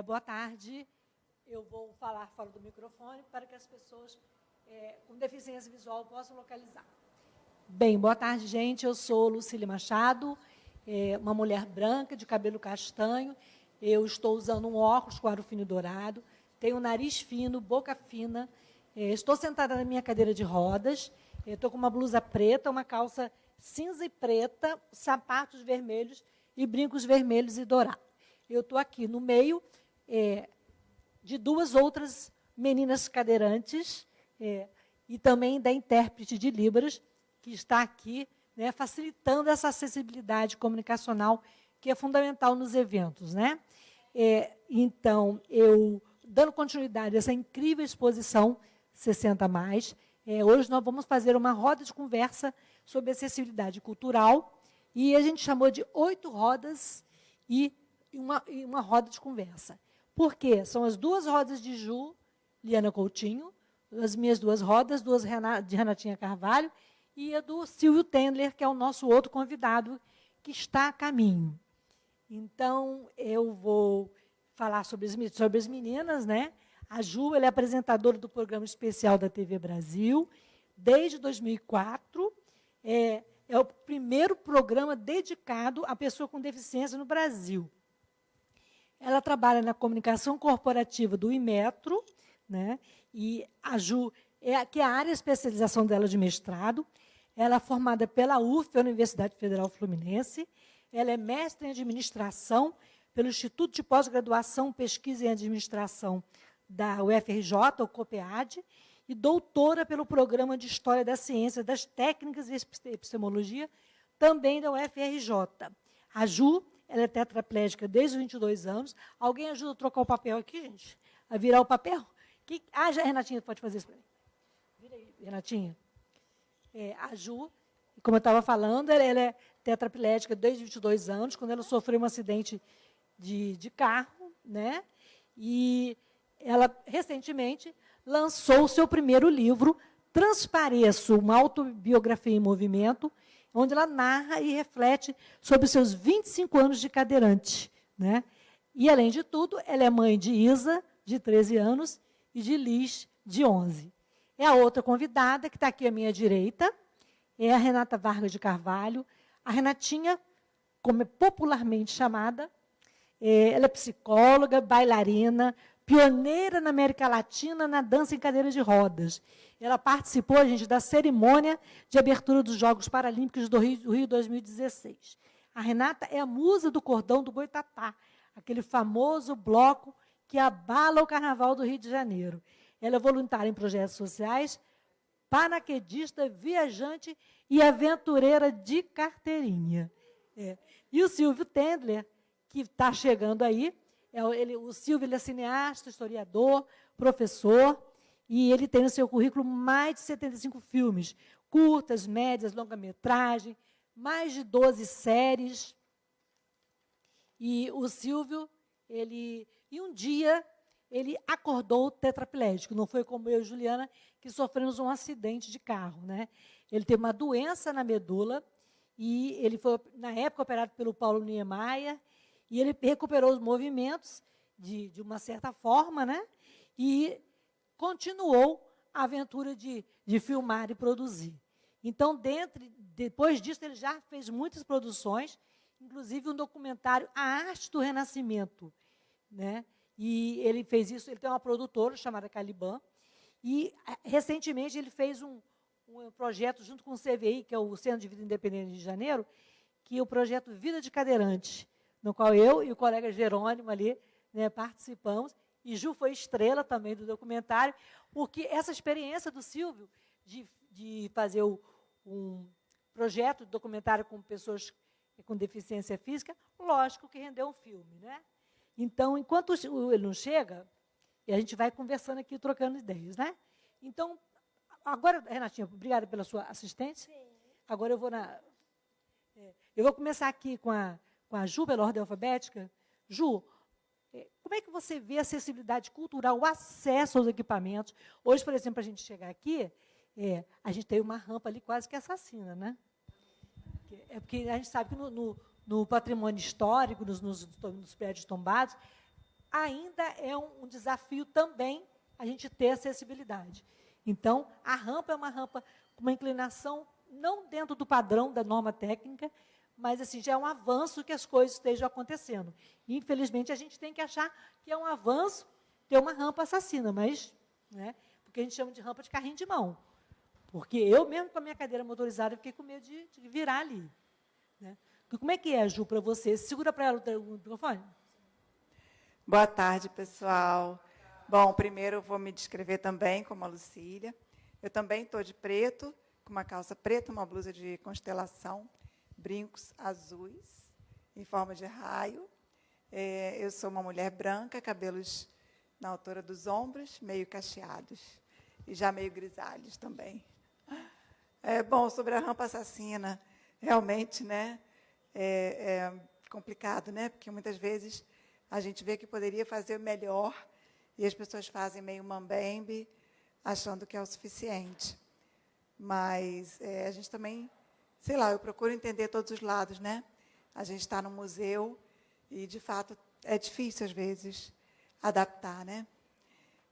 Boa tarde. Eu vou falar fora do microfone para que as pessoas com deficiência visual possam localizar. Bem, boa tarde, gente. Eu sou Lucília Machado, uma mulher branca, de cabelo castanho. Eu estou usando um óculos com aro fino e dourado, tenho um nariz fino, boca fina. Estou sentada na minha cadeira de rodas. Estou com uma blusa preta, uma calça cinza e preta, sapatos vermelhos e brincos vermelhos e dourados. Eu estou aqui no meio de duas outras meninas cadeirantes e também da intérprete de Libras, que está aqui, né, facilitando essa acessibilidade comunicacional que é fundamental nos eventos, né? Então, eu, dando continuidade a essa incrível exposição 60+, hoje nós vamos fazer uma roda de conversa sobre acessibilidade cultural, e a gente chamou de 8 rodas e uma roda de conversa. Por quê? São as duas rodas de Juliana Coutinho, as minhas duas rodas, duas de Renatinha Carvalho, e a do Silvio Tendler, que é o nosso outro convidado, que está a caminho. Então, eu vou falar sobre as meninas, né? A Ju, ela é apresentadora do programa especial da TV Brasil, desde 2004. É o primeiro programa dedicado à pessoa com deficiência no Brasil. Ela trabalha na comunicação corporativa do Inmetro, né? E a Ju, que é a área de especialização dela de mestrado. Ela é formada pela UF, a Universidade Federal Fluminense. Ela é mestre em administração pelo Instituto de Pós-Graduação, Pesquisa em Administração da UFRJ, o COPEAD, e doutora pelo Programa de História da Ciência, das Técnicas e Epistemologia, também da UFRJ. A Ju, ela é tetraplégica desde os 22 anos. Alguém ajuda a trocar o papel aqui, gente? A virar o papel? Já, Renatinha, pode fazer isso para mim. Vira aí, Renatinha. A Ju, como eu estava falando, ela é tetraplégica desde 22 anos, quando ela sofreu um acidente de carro, né? E ela, recentemente, lançou o seu primeiro livro, Transpareço, uma autobiografia em movimento, onde ela narra e reflete sobre os seus 25 anos de cadeirante, né? E, além de tudo, ela é mãe de Isa, de 13 anos, e de Liz, de 11. A outra convidada, que está aqui à minha direita, é a Renata Vargas de Carvalho. A Renatinha, como é popularmente chamada, ela é psicóloga, bailarina, pioneira na América Latina na dança em cadeira de rodas. Ela participou, gente, da cerimônia de abertura dos Jogos Paralímpicos do Rio 2016. A Renata é a musa do cordão do Boitatá, aquele famoso bloco que abala o Carnaval do Rio de Janeiro. Ela é voluntária em projetos sociais, paraquedista, viajante e aventureira de carteirinha. E o Silvio Tendler, que está chegando aí, o Silvio, ele é cineasta, historiador, professor, e ele tem no seu currículo mais de 75 filmes, curtas, médias, longa-metragem, mais de 12 séries. E o Silvio, e um dia, ele acordou tetraplégico. Não foi como eu e Juliana, que sofremos um acidente de carro, né? Ele teve uma doença na medula, e ele foi, na época, operado pelo Paulo Niemeyer, e ele recuperou os movimentos de uma certa forma, né? E continuou a aventura de filmar e produzir. Então, depois disso, ele já fez muitas produções, inclusive um documentário, A Arte do Renascimento, né? E ele fez isso, ele tem uma produtora chamada Caliban, e, recentemente, ele fez um projeto junto com o CVI, que é o Centro de Vida Independente de Janeiro, que é o projeto Vida de Cadeirante, no qual eu e o colega Jerônimo ali, né, participamos, e Ju foi estrela também do documentário, porque essa experiência do Silvio de fazer um projeto de documentário com pessoas com deficiência física, lógico que rendeu um filme, né? Então, enquanto ele não chega, e a gente vai conversando aqui, trocando ideias, né? Então, agora, Renatinha, obrigada pela sua assistência. Sim. Agora eu vou começar aqui com a Ju, pela ordem alfabética. Ju, como é que você vê a acessibilidade cultural, o acesso aos equipamentos? Hoje, por exemplo, para a gente chegar aqui, a gente tem uma rampa ali quase que assassina, né? Porque a gente sabe que no patrimônio histórico, nos prédios tombados, ainda é um desafio também a gente ter acessibilidade. Então, a rampa é uma rampa com uma inclinação não dentro do padrão da norma técnica, mas assim, já é um avanço que as coisas estejam acontecendo. E, infelizmente, a gente tem que achar que é um avanço ter uma rampa assassina, mas, né, porque a gente chama de rampa de carrinho de mão. Porque eu mesmo com a minha cadeira motorizada fiquei com medo de virar ali. Né? Como é que é, Ju, para você? Segura para ela o microfone. Boa tarde, pessoal. Bom, primeiro eu vou me descrever também como a Lucília. Eu também estou de preto, com uma calça preta, uma blusa de constelação, brincos azuis, em forma de raio. Eu sou uma mulher branca, cabelos na altura dos ombros, meio cacheados, e já meio grisalhos também. Bom, sobre a rampa assassina, realmente, né, é complicado, né, porque muitas vezes a gente vê que poderia fazer melhor e as pessoas fazem meio mambembe, achando que é o suficiente. Mas a gente também, sei lá, eu procuro entender todos os lados, né? A gente está no museu e, de fato, é difícil, às vezes, adaptar, né?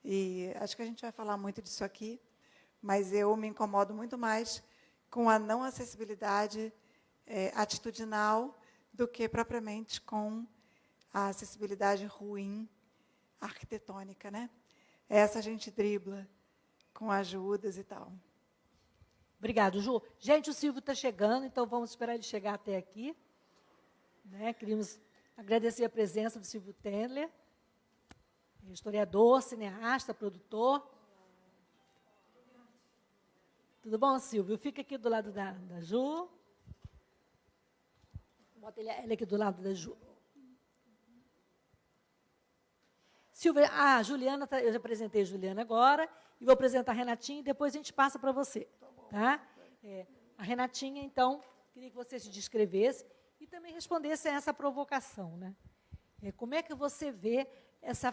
E acho que a gente vai falar muito disso aqui, mas eu me incomodo muito mais com a não acessibilidade atitudinal do que propriamente com a acessibilidade ruim arquitetônica, né? Essa a gente dribla com ajudas e tal. Obrigado, Ju. Gente, o Silvio está chegando, então vamos esperar ele chegar até aqui. Né? Queríamos agradecer a presença do Silvio Tendler, historiador, cineasta, produtor. Tudo bom, Silvio? Fica aqui do lado da Ju. Bota ele aqui do lado da Ju. Silvia, a Juliana, eu já apresentei a Juliana agora, e vou apresentar a Renatinha, e depois a gente passa para você. Tá? A Renatinha, então, queria que você se descrevesse e também respondesse a essa provocação. Né? Como é que você vê essa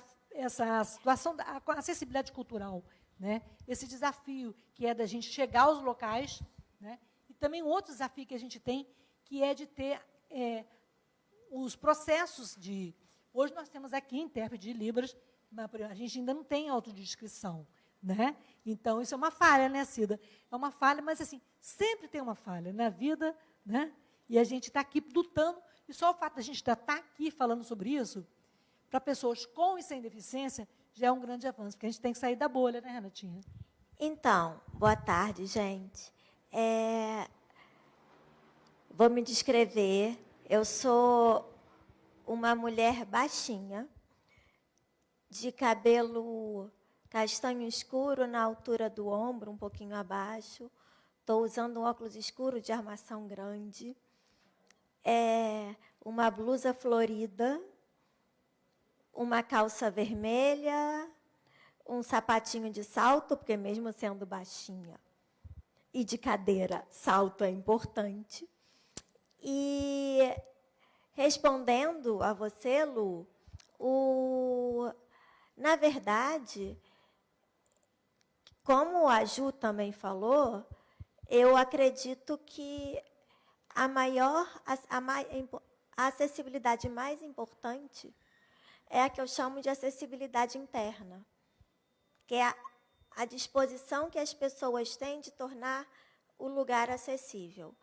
situação da acessibilidade cultural, né? Esse desafio que é da gente chegar aos locais, né? E também um outro desafio que a gente tem, que é de ter os processos de... Hoje nós temos aqui intérprete de Libras, mas a gente ainda não tem autodescrição. Né? Então, isso é uma falha, né, Cida? É uma falha, mas assim, sempre tem uma falha na vida, né? E a gente está aqui lutando, e só o fato de a gente estar aqui falando sobre isso, para pessoas com e sem deficiência, já é um grande avanço, porque a gente tem que sair da bolha, né, Renatinha? Então, boa tarde, gente. Vou me descrever. Eu sou uma mulher baixinha, de cabelo castanho escuro na altura do ombro, um pouquinho abaixo. Estou usando um óculos escuro de armação grande. Uma blusa florida, uma calça vermelha, um sapatinho de salto, porque mesmo sendo baixinha e de cadeira, salto é importante. E respondendo a você, Lu, na verdade, como a Ju também falou, eu acredito que a acessibilidade mais importante é a que eu chamo de acessibilidade interna, que é a disposição que as pessoas têm de tornar o lugar acessível.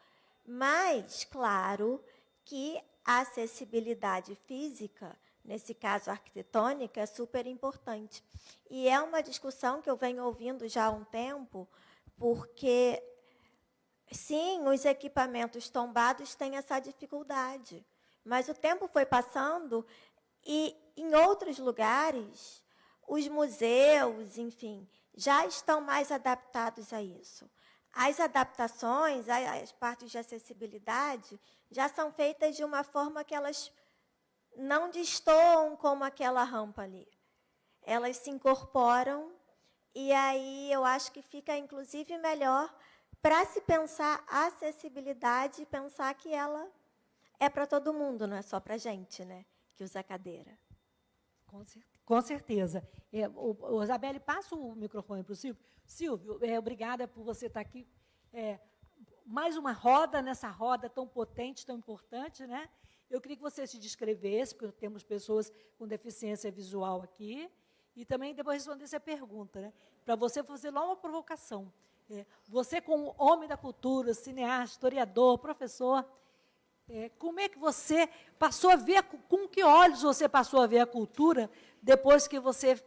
Mas, claro, que a acessibilidade física, nesse caso arquitetônica, é super importante. E é uma discussão que eu venho ouvindo já há um tempo, porque, sim, os equipamentos tombados têm essa dificuldade, mas o tempo foi passando e, em outros lugares, os museus, enfim, já estão mais adaptados a isso. As adaptações, as partes de acessibilidade, já são feitas de uma forma que elas não destoam como aquela rampa ali. Elas se incorporam e aí eu acho que fica, inclusive, melhor para se pensar a acessibilidade e pensar que ela é para todo mundo, não é só para a gente, né, que usa cadeira. Com certeza. Isabelle, passa o microfone para o Silvio. Silvio, obrigada por você estar aqui. Mais uma roda, nessa roda tão potente, tão importante, né? Eu queria que você se descrevesse, porque temos pessoas com deficiência visual aqui, e também depois respondesse a pergunta, né? Para você fazer lá uma provocação. Você, como homem da cultura, cineasta, historiador, professor, como é que você passou a ver, com que olhos você passou a ver a cultura depois que você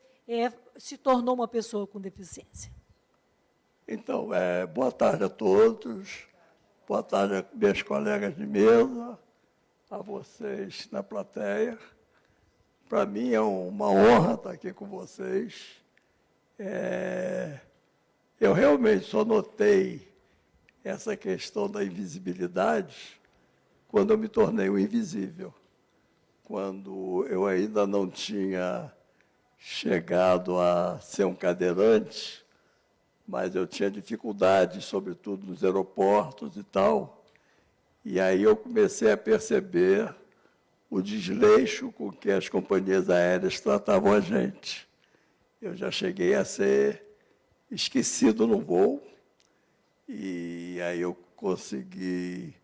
se tornou uma pessoa com deficiência? Então, boa tarde a todos, boa tarde a meus colegas de mesa, a vocês na plateia. Para mim é uma honra estar aqui com vocês. Eu realmente só notei essa questão da invisibilidade quando eu me tornei o invisível, quando eu ainda não tinha chegado a ser um cadeirante, mas eu tinha dificuldades, sobretudo nos aeroportos e tal, e aí eu comecei a perceber o desleixo com que as companhias aéreas tratavam a gente. Eu já cheguei a ser esquecido no voo, e aí eu consegui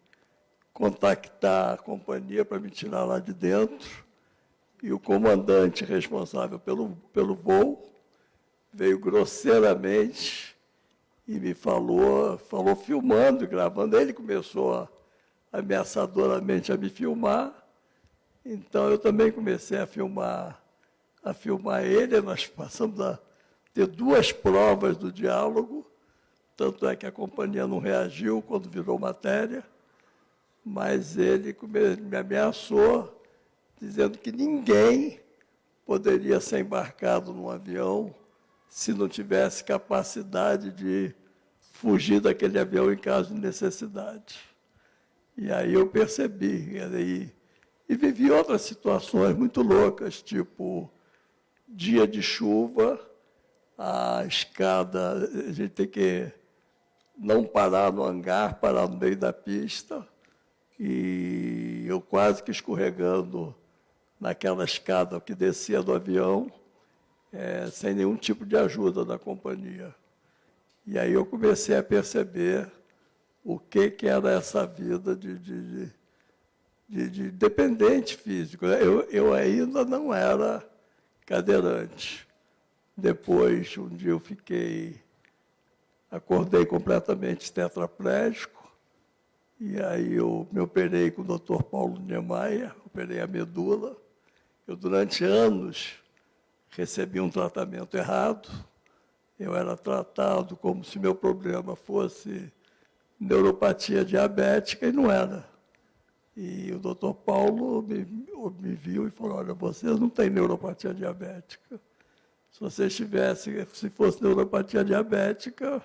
contactar a companhia para me tirar lá de dentro, e o comandante responsável pelo voo veio grosseiramente e me falou filmando e gravando. Ele começou ameaçadoramente a me filmar, então eu também comecei a filmar ele. Nós passamos a ter 2 provas do diálogo, tanto é que a companhia não reagiu quando virou matéria, mas ele me ameaçou, dizendo que ninguém poderia ser embarcado num avião se não tivesse capacidade de fugir daquele avião em caso de necessidade. E aí eu percebi, e vivi outras situações muito loucas, tipo dia de chuva, a escada, a gente tem que não parar no hangar, parar no meio da pista, e eu quase que escorregando naquela escada que descia do avião, sem nenhum tipo de ajuda da companhia. E aí eu comecei a perceber o que era essa vida de dependente físico. Eu ainda não era cadeirante. Depois, um dia eu acordei completamente tetraplégico, e aí eu me operei com o Dr. Paulo Niemeyer, operei a medula. Eu, durante anos, recebi um tratamento errado. Eu era tratado como se meu problema fosse neuropatia diabética, e não era. E o Dr. Paulo me viu e falou: olha, você não tem neuropatia diabética. Se fosse neuropatia diabética,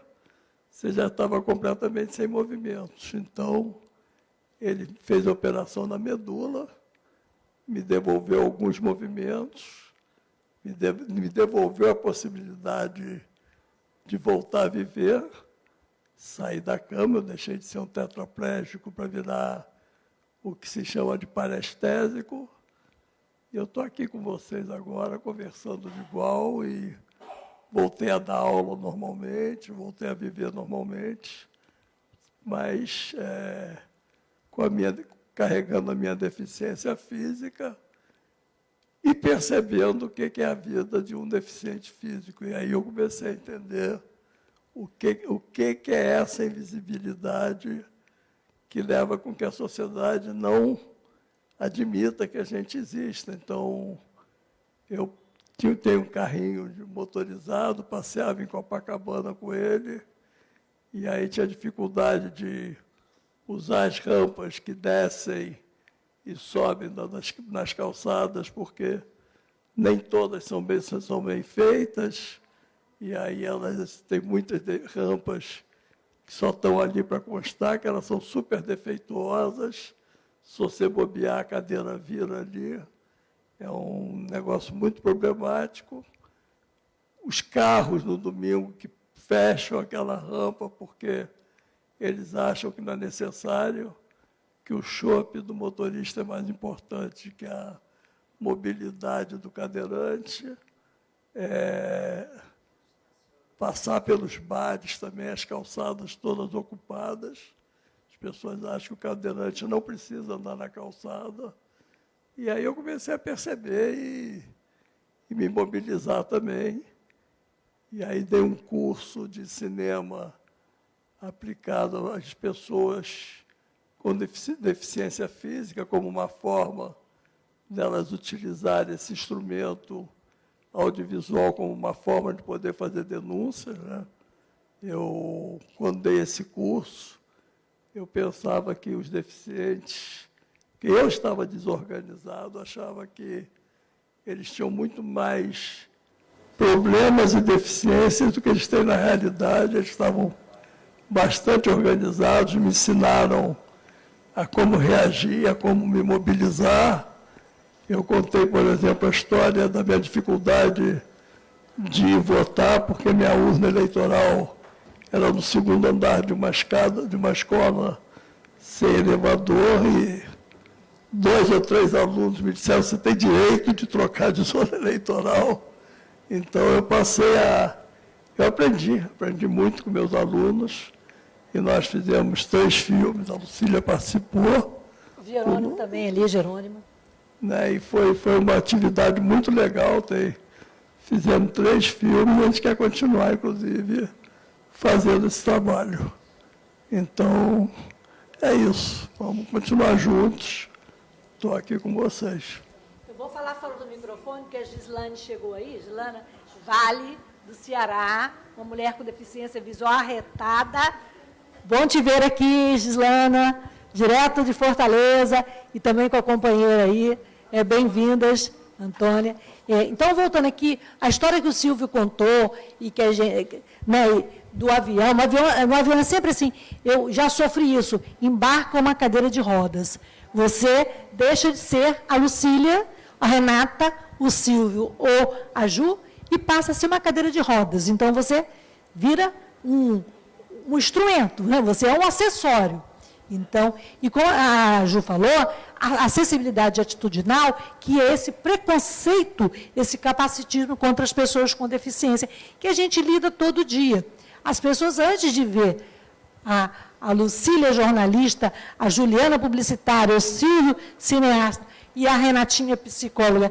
você já estava completamente sem movimentos. Então, ele fez a operação na medula, me devolveu alguns movimentos, me devolveu a possibilidade de voltar a viver, sair da cama. Eu deixei de ser um tetraplégico para virar o que se chama de parestésico. E eu estou aqui com vocês agora, conversando de igual, e voltei a dar aula normalmente, voltei a viver normalmente, mas carregando a minha deficiência física e percebendo o que é a vida de um deficiente físico. E aí eu comecei a entender o que é essa invisibilidade que leva com que a sociedade não admita que a gente exista. Então, eu tenho um carrinho motorizado, passeava em Copacabana com ele, e aí tinha dificuldade de usar as rampas que descem e sobem nas calçadas, porque nem todas são bem feitas, e aí elas têm muitas rampas que só estão ali para constar que elas são super defeituosas. Se você bobear, a cadeira vira ali. É um negócio muito problemático. Os carros no domingo que fecham aquela rampa porque eles acham que não é necessário, que o chope do motorista é mais importante que a mobilidade do cadeirante. Passar pelos bares também, as calçadas todas ocupadas. As pessoas acham que o cadeirante não precisa andar na calçada. E aí eu comecei a perceber e me mobilizar também. E aí dei um curso de cinema aplicado às pessoas com deficiência física, como uma forma delas utilizarem esse instrumento audiovisual como uma forma de poder fazer denúncias, né? Eu, quando dei esse curso, eu pensava que os deficientes, que eu estava desorganizado, achava que eles tinham muito mais problemas e deficiências do que eles têm na realidade. Eles estavam bastante organizados, me ensinaram a como reagir, a como me mobilizar. Eu contei, por exemplo, a história da minha dificuldade de votar, porque minha urna eleitoral era no segundo andar de uma escola sem elevador, e 2 ou 3 alunos me disseram: você tem direito de trocar de zona eleitoral. Então eu aprendi muito com meus alunos, e nós fizemos 3 filmes, a Lucília participou. O Jerônimo também ali, Jerônimo. Né, e foi uma atividade muito legal. Fizemos 3 filmes, e a gente quer continuar, inclusive, fazendo esse trabalho. Então, é isso. Vamos continuar juntos. Estou aqui com vocês. Eu vou falar fora do microfone, porque a Gislane chegou aí. Gislana Vale, do Ceará, uma mulher com deficiência visual arretada. Bom te ver aqui, Gislana, direto de Fortaleza, e também com a companheira aí. Bem-vindas, Antônia. Então, voltando aqui, a história que o Silvio contou, e que a gente, né, do avião, o avião é sempre assim, eu já sofri isso, embarca uma cadeira de rodas. Você deixa de ser a Lucília, a Renata, o Silvio ou a Ju, e passa a ser uma cadeira de rodas. Então, você vira um instrumento, né? Você é um acessório. Então, e como a Ju falou, a acessibilidade atitudinal, que é esse preconceito, esse capacitismo contra as pessoas com deficiência, que a gente lida todo dia. As pessoas, antes de ver a Lucília jornalista, a Juliana publicitária, o Silvio cineasta e a Renatinha psicóloga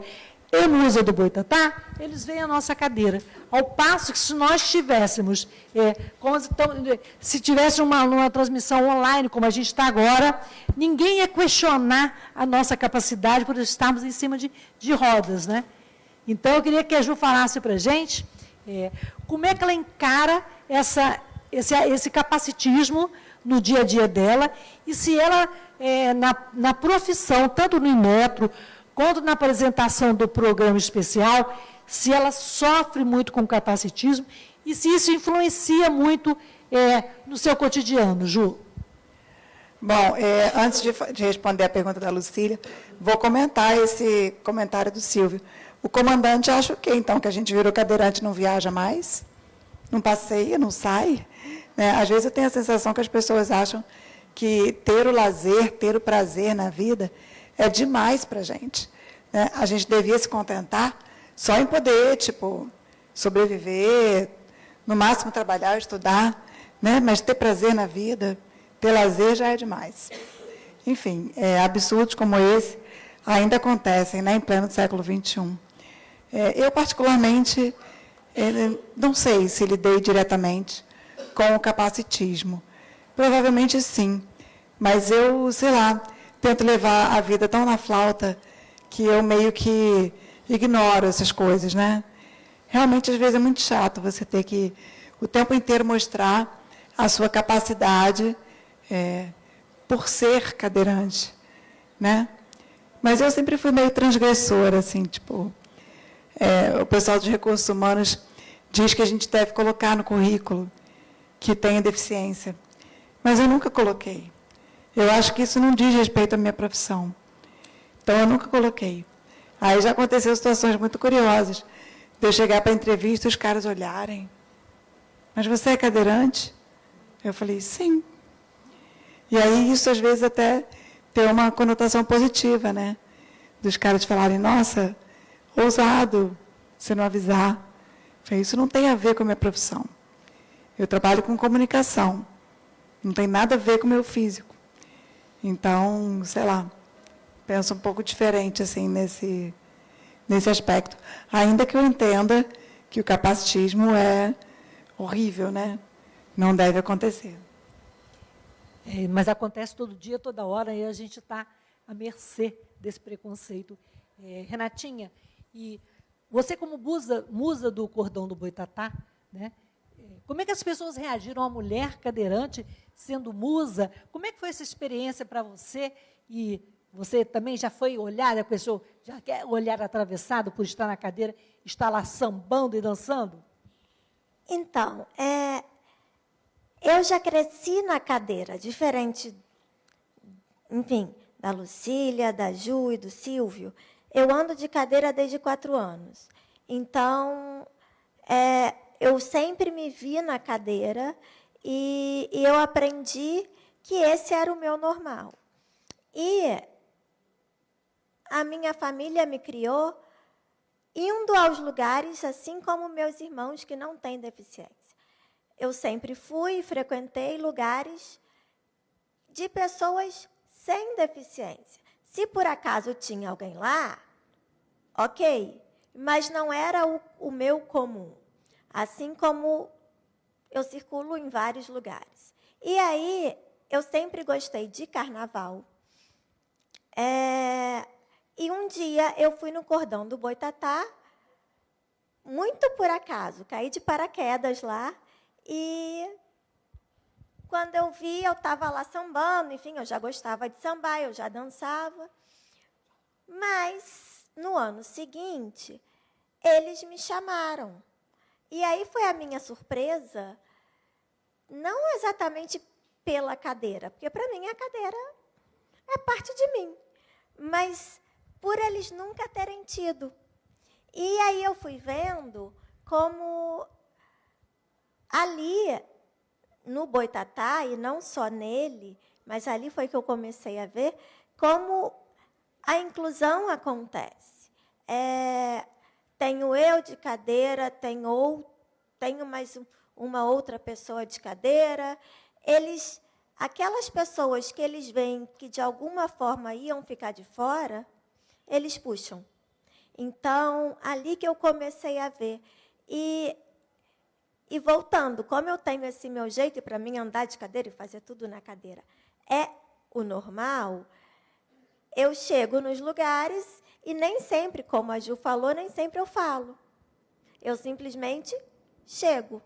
e musa do Boitatá, eles veem a nossa cadeira. Ao passo que, se nós tivéssemos, se tivesse uma transmissão online, como a gente está agora, ninguém ia questionar a nossa capacidade por estarmos em cima de rodas, né? Então, eu queria que a Ju falasse para a gente como é que ela encara esse capacitismo no dia a dia dela, e se ela, na profissão, tanto no Inmetro, quanto na apresentação do programa especial, se ela sofre muito com capacitismo e se isso influencia muito no seu cotidiano, Ju. Bom, antes de responder a pergunta da Lucília, vou comentar esse comentário do Silvio. O comandante acha o quê, então? Que a gente virou cadeirante e não viaja mais? Não passeia, não sai? Né? Às vezes eu tenho a sensação que as pessoas acham que ter o lazer, ter o prazer na vida é demais para a gente. Né? A gente devia se contentar só em poder, sobreviver, no máximo trabalhar, estudar, né? Mas ter prazer na vida, ter lazer já é demais. Enfim, absurdos como esse ainda acontecem, né, em pleno século XXI. Eu, particularmente, não sei se lidei diretamente com o capacitismo. Provavelmente sim, mas eu, sei lá, tento levar a vida tão na flauta que eu meio que ignoro essas coisas, né? Realmente, às vezes, é muito chato você ter que, o tempo inteiro, mostrar a sua capacidade por ser cadeirante, né? Mas eu sempre fui meio transgressora, assim, o pessoal dos recursos humanos diz que a gente deve colocar no currículo que tem deficiência, mas eu nunca coloquei. Eu acho que isso não diz respeito à minha profissão. Então, eu nunca coloquei. Aí já aconteceu situações muito curiosas, de eu chegar para a entrevista e os caras olharem. Mas você é cadeirante? Eu falei, sim. E aí isso, às vezes, até tem uma conotação positiva, né? Dos caras falarem, nossa, ousado você não avisar. Eu falei, isso não tem a ver com a minha profissão. Eu trabalho com comunicação. Não tem nada a ver com o meu físico. Então, sei lá, penso um pouco diferente assim nesse aspecto. Ainda que eu entenda que o capacitismo é horrível, né? Não deve acontecer. Mas acontece todo dia, toda hora, e a gente está à mercê desse preconceito. Renatinha, e você como musa do Cordão do Boitatá, né? Como é que as pessoas reagiram à mulher cadeirante sendo musa? Como é que foi essa experiência para você? E você também já foi olhar, a pessoa já quer olhar atravessado por estar na cadeira, está lá sambando e dançando? Então, eu já cresci na cadeira, diferente, enfim, da Lucília, da Ju e do Silvio. Eu ando de cadeira desde 4 anos. Então, eu sempre me vi na cadeira e eu aprendi que esse era o meu normal. E a minha família me criou indo aos lugares, assim como meus irmãos que não têm deficiência. Eu sempre fui e frequentei lugares de pessoas sem deficiência. Se por acaso tinha alguém lá, ok, mas não era o meu comum. Assim como eu circulo em vários lugares. E aí, eu sempre gostei de carnaval. E um dia eu fui no Cordão do Boitatá, muito por acaso, caí de paraquedas lá, e quando eu vi, eu estava lá sambando, enfim, eu já gostava de sambar, eu já dançava. Mas, no ano seguinte, eles me chamaram. E aí foi a minha surpresa, não exatamente pela cadeira, porque para mim a cadeira é parte de mim, mas por eles nunca terem tido. E aí eu fui vendo como ali no Boitatá, e não só nele, mas ali foi que eu comecei a ver como a inclusão acontece. Tenho eu de cadeira, tenho mais uma outra pessoa de cadeira. Aquelas pessoas que eles veem que, de alguma forma, iam ficar de fora, eles puxam. Então, ali que eu comecei a ver. E voltando, como eu tenho esse meu jeito, e para mim andar de cadeira e fazer tudo na cadeira é o normal, eu chego nos lugares e nem sempre, como a Ju falou, nem sempre eu falo. Eu simplesmente chego.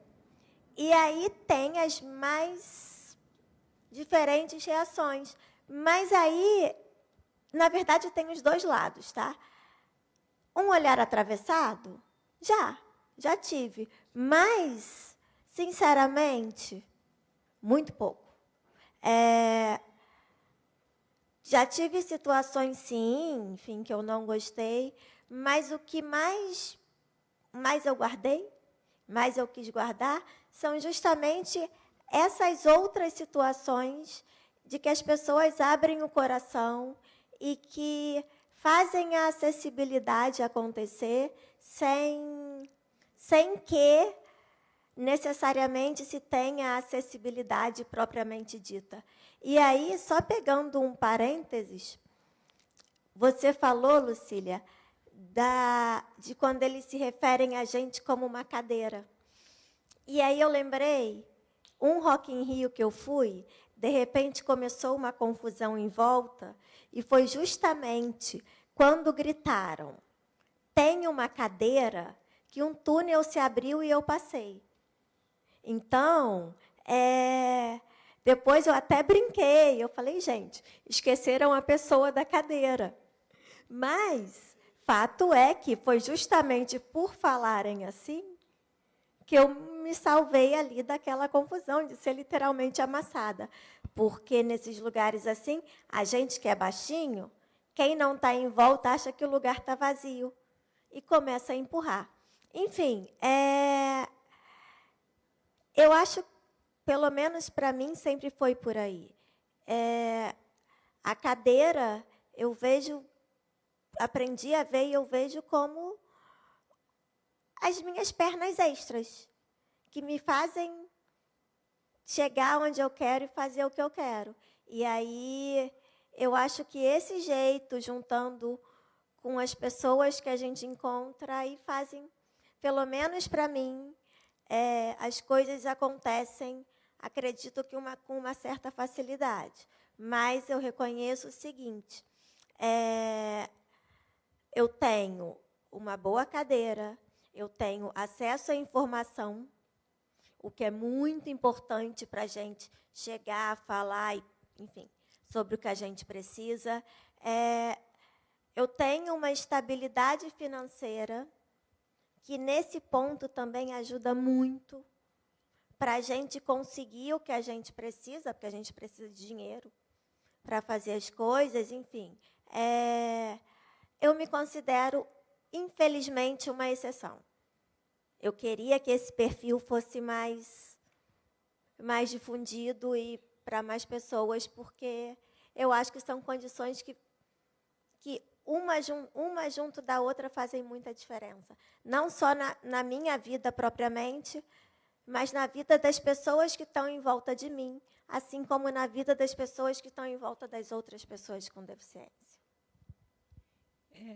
E aí tem as mais diferentes reações. Mas aí, na verdade, tem os dois lados, tá? Um olhar atravessado? Já tive. Mas, sinceramente, muito pouco. Já tive situações, sim, enfim, que eu não gostei, mas o que mais eu guardei, mais eu quis guardar, são justamente essas outras situações de que as pessoas abrem o coração e que fazem a acessibilidade acontecer sem que necessariamente se tenha a acessibilidade propriamente dita. E aí, só pegando um parênteses, você falou, Lucília, de quando eles se referem a gente como uma cadeira. E aí eu lembrei, um Rock in Rio que eu fui, de repente começou uma confusão em volta, e foi justamente quando gritaram, tem uma cadeira, que um túnel se abriu e eu passei. Então, depois eu até brinquei, eu falei, gente, esqueceram a pessoa da cadeira. Mas, fato é que foi justamente por falarem assim que eu me salvei ali daquela confusão de ser literalmente amassada. Porque nesses lugares assim, a gente que é baixinho, quem não está em volta acha que o lugar está vazio e começa a empurrar. Enfim, eu acho, pelo menos para mim, sempre foi por aí. A cadeira, aprendi a ver e eu vejo como as minhas pernas extras, que me fazem chegar onde eu quero e fazer o que eu quero. E aí eu acho que esse jeito, juntando com as pessoas que a gente encontra, aí fazem, pelo menos para mim, as coisas acontecem, acredito que com uma certa facilidade. Mas eu reconheço o seguinte, eu tenho uma boa cadeira, eu tenho acesso à informação, o que é muito importante para a gente chegar a falar, enfim, sobre o que a gente precisa. Eu tenho uma estabilidade financeira, que nesse ponto também ajuda muito para a gente conseguir o que a gente precisa, porque a gente precisa de dinheiro para fazer as coisas, enfim. Eu me considero, infelizmente, uma exceção. Eu queria que esse perfil fosse mais difundido e para mais pessoas, porque eu acho que são condições que uma junto da outra fazem muita diferença. Não só na minha vida propriamente, mas na vida das pessoas que estão em volta de mim, assim como na vida das pessoas que estão em volta das outras pessoas com deficiência.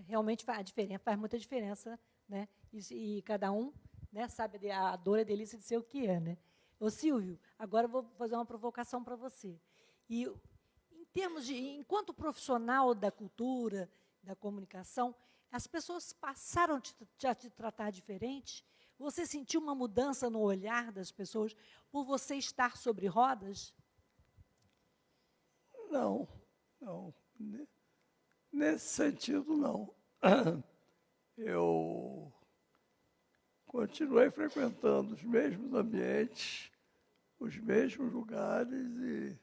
Realmente faz muita diferença, né? E cada um, né, sabe a dor e a delícia de ser o que é, né? Ô, Silvio, agora eu vou fazer uma provocação para você. E, em termos de, enquanto profissional da cultura, da comunicação, as pessoas passaram a te tratar diferente? Você sentiu uma mudança no olhar das pessoas por você estar sobre rodas? Não, não. Nesse sentido, não. Eu continuei frequentando os mesmos ambientes, os mesmos lugares e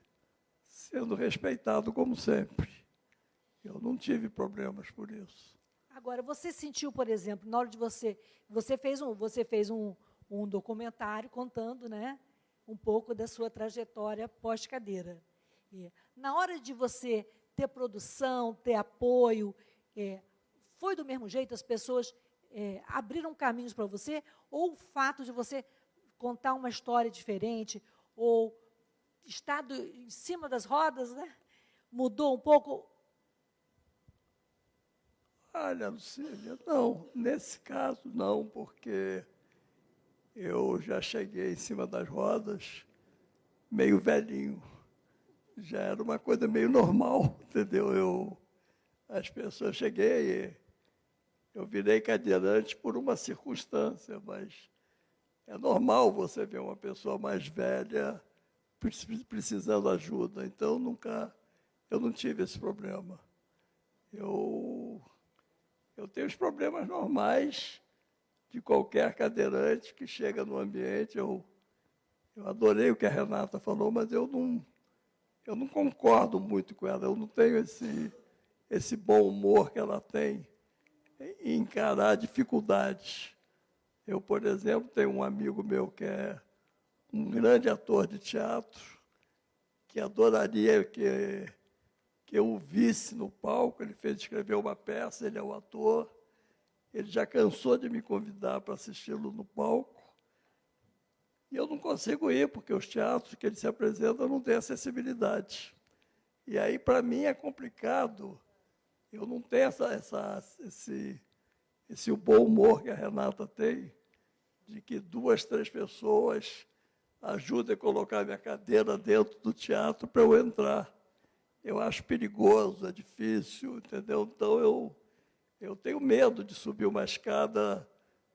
sendo respeitado como sempre. Eu não tive problemas por isso. Agora, você sentiu, por exemplo, na hora de você fez um documentário contando, né, um pouco da sua trajetória pós-cadeira. Na hora de você ter produção, ter apoio, foi do mesmo jeito? As pessoas abriram caminhos para você? Ou o fato de você contar uma história diferente, ou estar em cima das rodas, né, mudou um pouco? Olha, Lucília, não, nesse caso não, porque eu já cheguei em cima das rodas meio velhinho. Já era uma coisa meio normal, entendeu? As pessoas cheguei, eu virei cadeirante por uma circunstância, mas é normal você ver uma pessoa mais velha precisando de ajuda. Então, eu não tive esse problema. Eu tenho os problemas normais de qualquer cadeirante que chega no ambiente. Eu adorei o que a Renata falou, mas eu não concordo muito com ela. Eu não tenho esse bom humor que ela tem em encarar dificuldades. Eu, por exemplo, tenho um amigo meu que é um grande ator de teatro, que adoraria que eu o visse no palco. Ele escreveu uma peça, ele é o ator. Ele já cansou de me convidar para assisti-lo no palco. E eu não consigo ir, porque os teatros que ele se apresenta não têm acessibilidade. E aí, para mim, é complicado. Eu não tenho esse bom humor que a Renata tem, de que 2, 3 pessoas ajudem a colocar minha cadeira dentro do teatro para eu entrar. Eu acho perigoso, é difícil, entendeu? Então, eu tenho medo de subir uma escada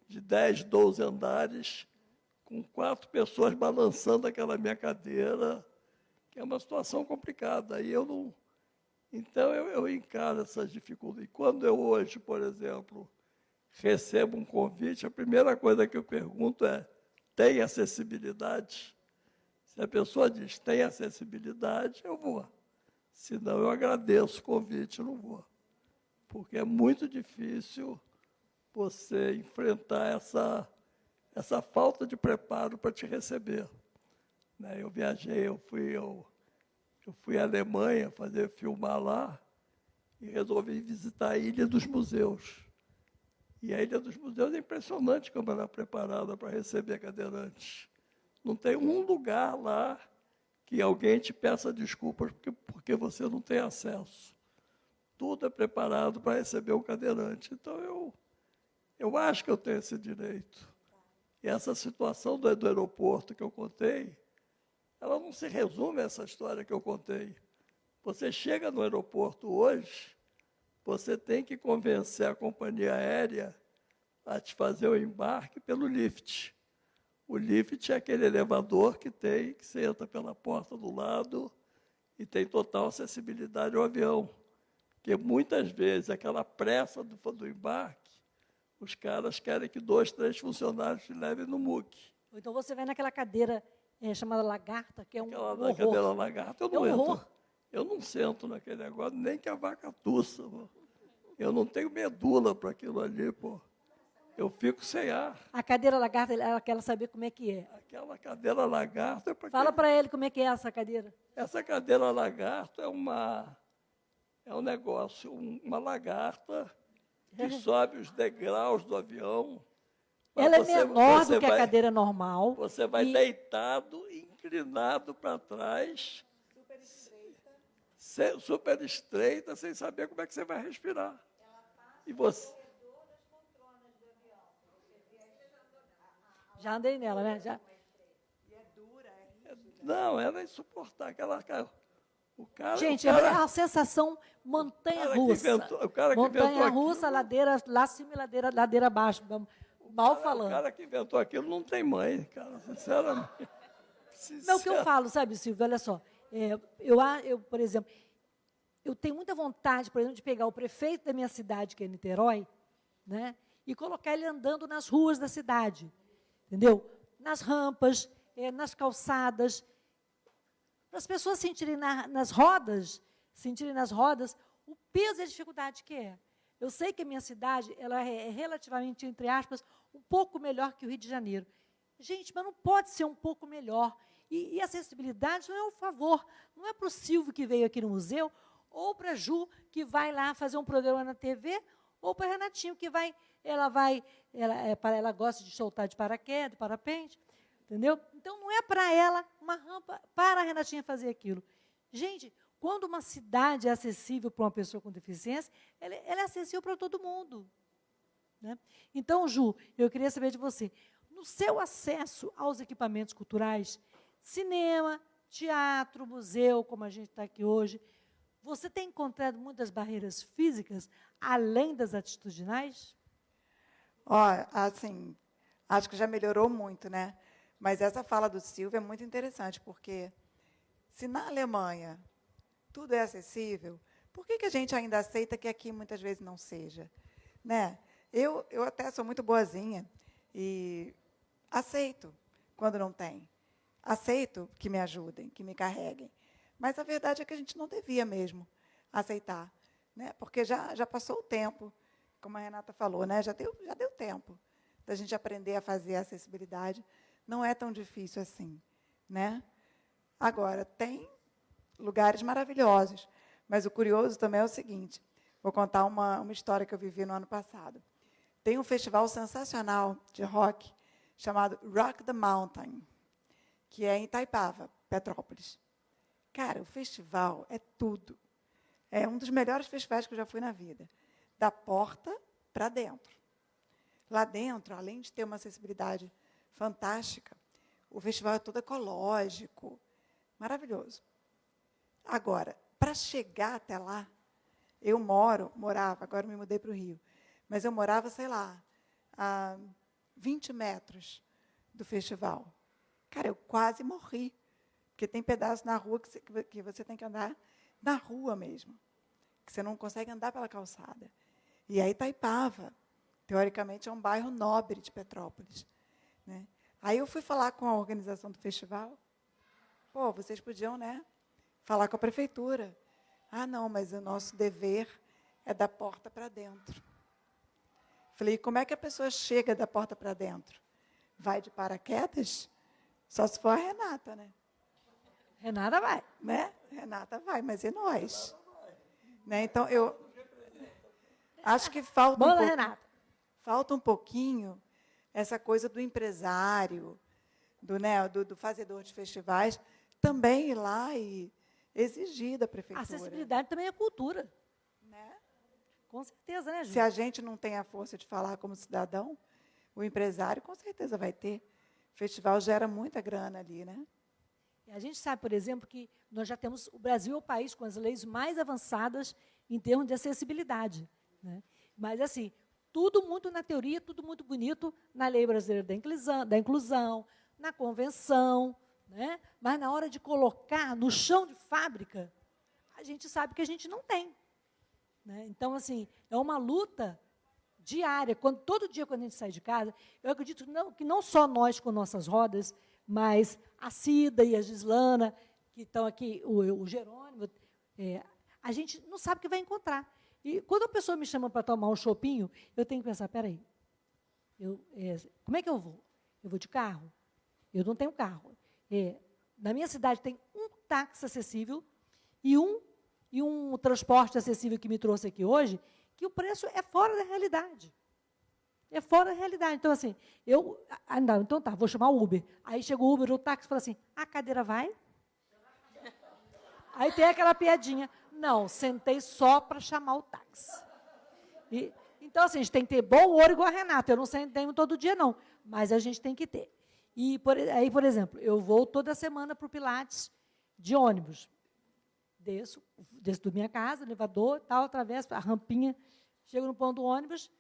de 10, 12 andares com 4 pessoas balançando aquela minha cadeira, que é uma situação complicada. Aí então, eu encaro essas dificuldades. E quando eu hoje, por exemplo, recebo um convite, a primeira coisa que eu pergunto é: tem acessibilidade? Se a pessoa diz tem acessibilidade, eu vou. Senão, eu agradeço o convite, eu não vou. Porque é muito difícil você enfrentar essa falta de preparo para te receber. Eu viajei, eu fui à Alemanha filmar lá e resolvi visitar a Ilha dos Museus. E a Ilha dos Museus é impressionante como ela é preparada para receber cadeirantes. Não tem um lugar lá que alguém te peça desculpas porque você não tem acesso. Tudo é preparado para receber o cadeirante. Então, eu acho que eu tenho esse direito. E essa situação do aeroporto que eu contei, ela não se resume a essa história que eu contei. Você chega no aeroporto hoje, você tem que convencer a companhia aérea a te fazer o embarque pelo lift. O lift é aquele elevador que você entra pela porta do lado e tem total acessibilidade ao avião. Porque muitas vezes, aquela pressa do embarque, os caras querem que 2, 3 funcionários te levem no MUC. Então você vai naquela cadeira chamada lagarta, que é um horror. Aquela cadeira lagarta, eu não entro. Horror. Eu não sento naquele negócio, nem que a vaca tussa. Pô. Eu não tenho medula para aquilo ali, pô. Eu fico sem ar. A cadeira lagarta, ela quer saber como é que é. Aquela cadeira lagarta... Fala para ele como é que é essa cadeira. Essa cadeira lagarta é um negócio, uma lagarta que sobe os degraus do avião. Ela é menor do que a cadeira normal. Você vai deitado, inclinado para trás, super estreita, sem saber como é que você vai respirar. E você... Já andei nela, né? Já. Não, era insuportável. Gente, é a sensação montanha-russa. Montanha-russa, ladeira lá cima e ladeira abaixo. Mal falando. O cara que inventou aquilo não tem mãe, cara, sinceramente. Não, o que eu falo, sabe, Silvio, olha só. Eu, por exemplo, eu tenho muita vontade, por exemplo, de pegar o prefeito da minha cidade, que é Niterói, né, e colocar ele andando nas ruas da cidade, entendeu? Nas rampas, nas calçadas, para as pessoas sentirem nas rodas o peso e a dificuldade que é. Eu sei que a minha cidade ela é relativamente, entre aspas, um pouco melhor que o Rio de Janeiro. Gente, mas não pode ser um pouco melhor. E a acessibilidade não é um favor, não é para o Silvio que veio aqui no museu, ou para a Ju, que vai lá fazer um programa na TV, ou para a Renatinho, que ela gosta de soltar de paraquedas, de parapente, entendeu? Então, não é para ela uma rampa para a Renatinha fazer aquilo. Gente, quando uma cidade é acessível para uma pessoa com deficiência, ela é acessível para todo mundo. Né? Então, Ju, eu queria saber de você, no seu acesso aos equipamentos culturais, cinema, teatro, museu, como a gente está aqui hoje, você tem encontrado muitas barreiras físicas, além das atitudinais? Assim, acho que já melhorou muito, né? Mas essa fala do Silvio é muito interessante, porque se na Alemanha tudo é acessível, por que a gente ainda aceita que aqui muitas vezes não seja? Né? Eu até sou muito boazinha e aceito quando não tem. Aceito que me ajudem, que me carreguem. Mas a verdade é que a gente não devia mesmo aceitar, né? Porque já passou o tempo, como a Renata falou, né? Já deu tempo da gente aprender a fazer a acessibilidade. Não é tão difícil assim, né? Agora, tem lugares maravilhosos, mas o curioso também é o seguinte, vou contar uma história que eu vivi no ano passado. Tem um festival sensacional de rock chamado Rock the Mountain, que é em Itaipava, Petrópolis. Cara, o festival é tudo. É um dos melhores festivais que eu já fui na vida. Da porta para dentro. Lá dentro, além de ter uma acessibilidade fantástica, o festival é todo ecológico, maravilhoso. Agora, para chegar até lá, eu morava, agora me mudei para o Rio, mas eu morava, sei lá, a 20 metros do festival. Cara, eu quase morri, porque tem pedaços na rua que você tem que andar na rua mesmo, que você não consegue andar pela calçada. E aí Itaipava, teoricamente, é um bairro nobre de Petrópolis. Né? Aí eu fui falar com a organização do festival. Pô, vocês podiam, né, falar com a prefeitura. Ah, não, mas o nosso dever é da porta para dentro. Falei, como é que a pessoa chega da porta para dentro? Vai de paraquedas? Só se for a Renata, né? Renata vai. Né? Renata vai, mas e nós? Né? Então, eu acho que falta um pouquinho essa coisa do empresário, do fazedor de festivais, também ir lá e exigir da A prefeitura. acessibilidade também é cultura. Né? Com certeza, né, Ju? Se a gente não tem a força de falar como cidadão, o empresário com certeza vai ter. O festival gera muita grana ali, né? A gente sabe, por exemplo, que nós já temos, o Brasil é o país com as leis mais avançadas em termos de acessibilidade. Né? Mas, assim, tudo muito na teoria, tudo muito bonito na Lei Brasileira da Inclusão, na Convenção, né? Mas na hora de colocar no chão de fábrica, a gente sabe que a gente não tem. Né? Então, assim, é uma luta diária. Todo dia, quando a gente sai de casa, eu acredito que não só nós com nossas rodas, mas a Cida e a Gislana, que estão aqui, o Jerônimo, a gente não sabe o que vai encontrar. E quando a pessoa me chama para tomar um chopinho, eu tenho que pensar, peraí, como é que eu vou? Eu vou de carro? Eu não tenho carro. Na minha cidade tem um táxi acessível e um transporte acessível que me trouxe aqui hoje, que o preço é fora da realidade. É fora da realidade. Então, assim, então tá, vou chamar o Uber. Aí chega o Uber, o táxi fala assim, a cadeira vai? Aí tem aquela piadinha. Não, sentei só para chamar o táxi. Então, assim, a gente tem que ter bom humor igual a Renata. Eu não sentei todo dia, não. Mas a gente tem que ter. Aí, por exemplo, eu vou toda semana para o Pilates de ônibus. Desço da minha casa, elevador, tal, atravesso a rampinha, chego no ponto do ônibus.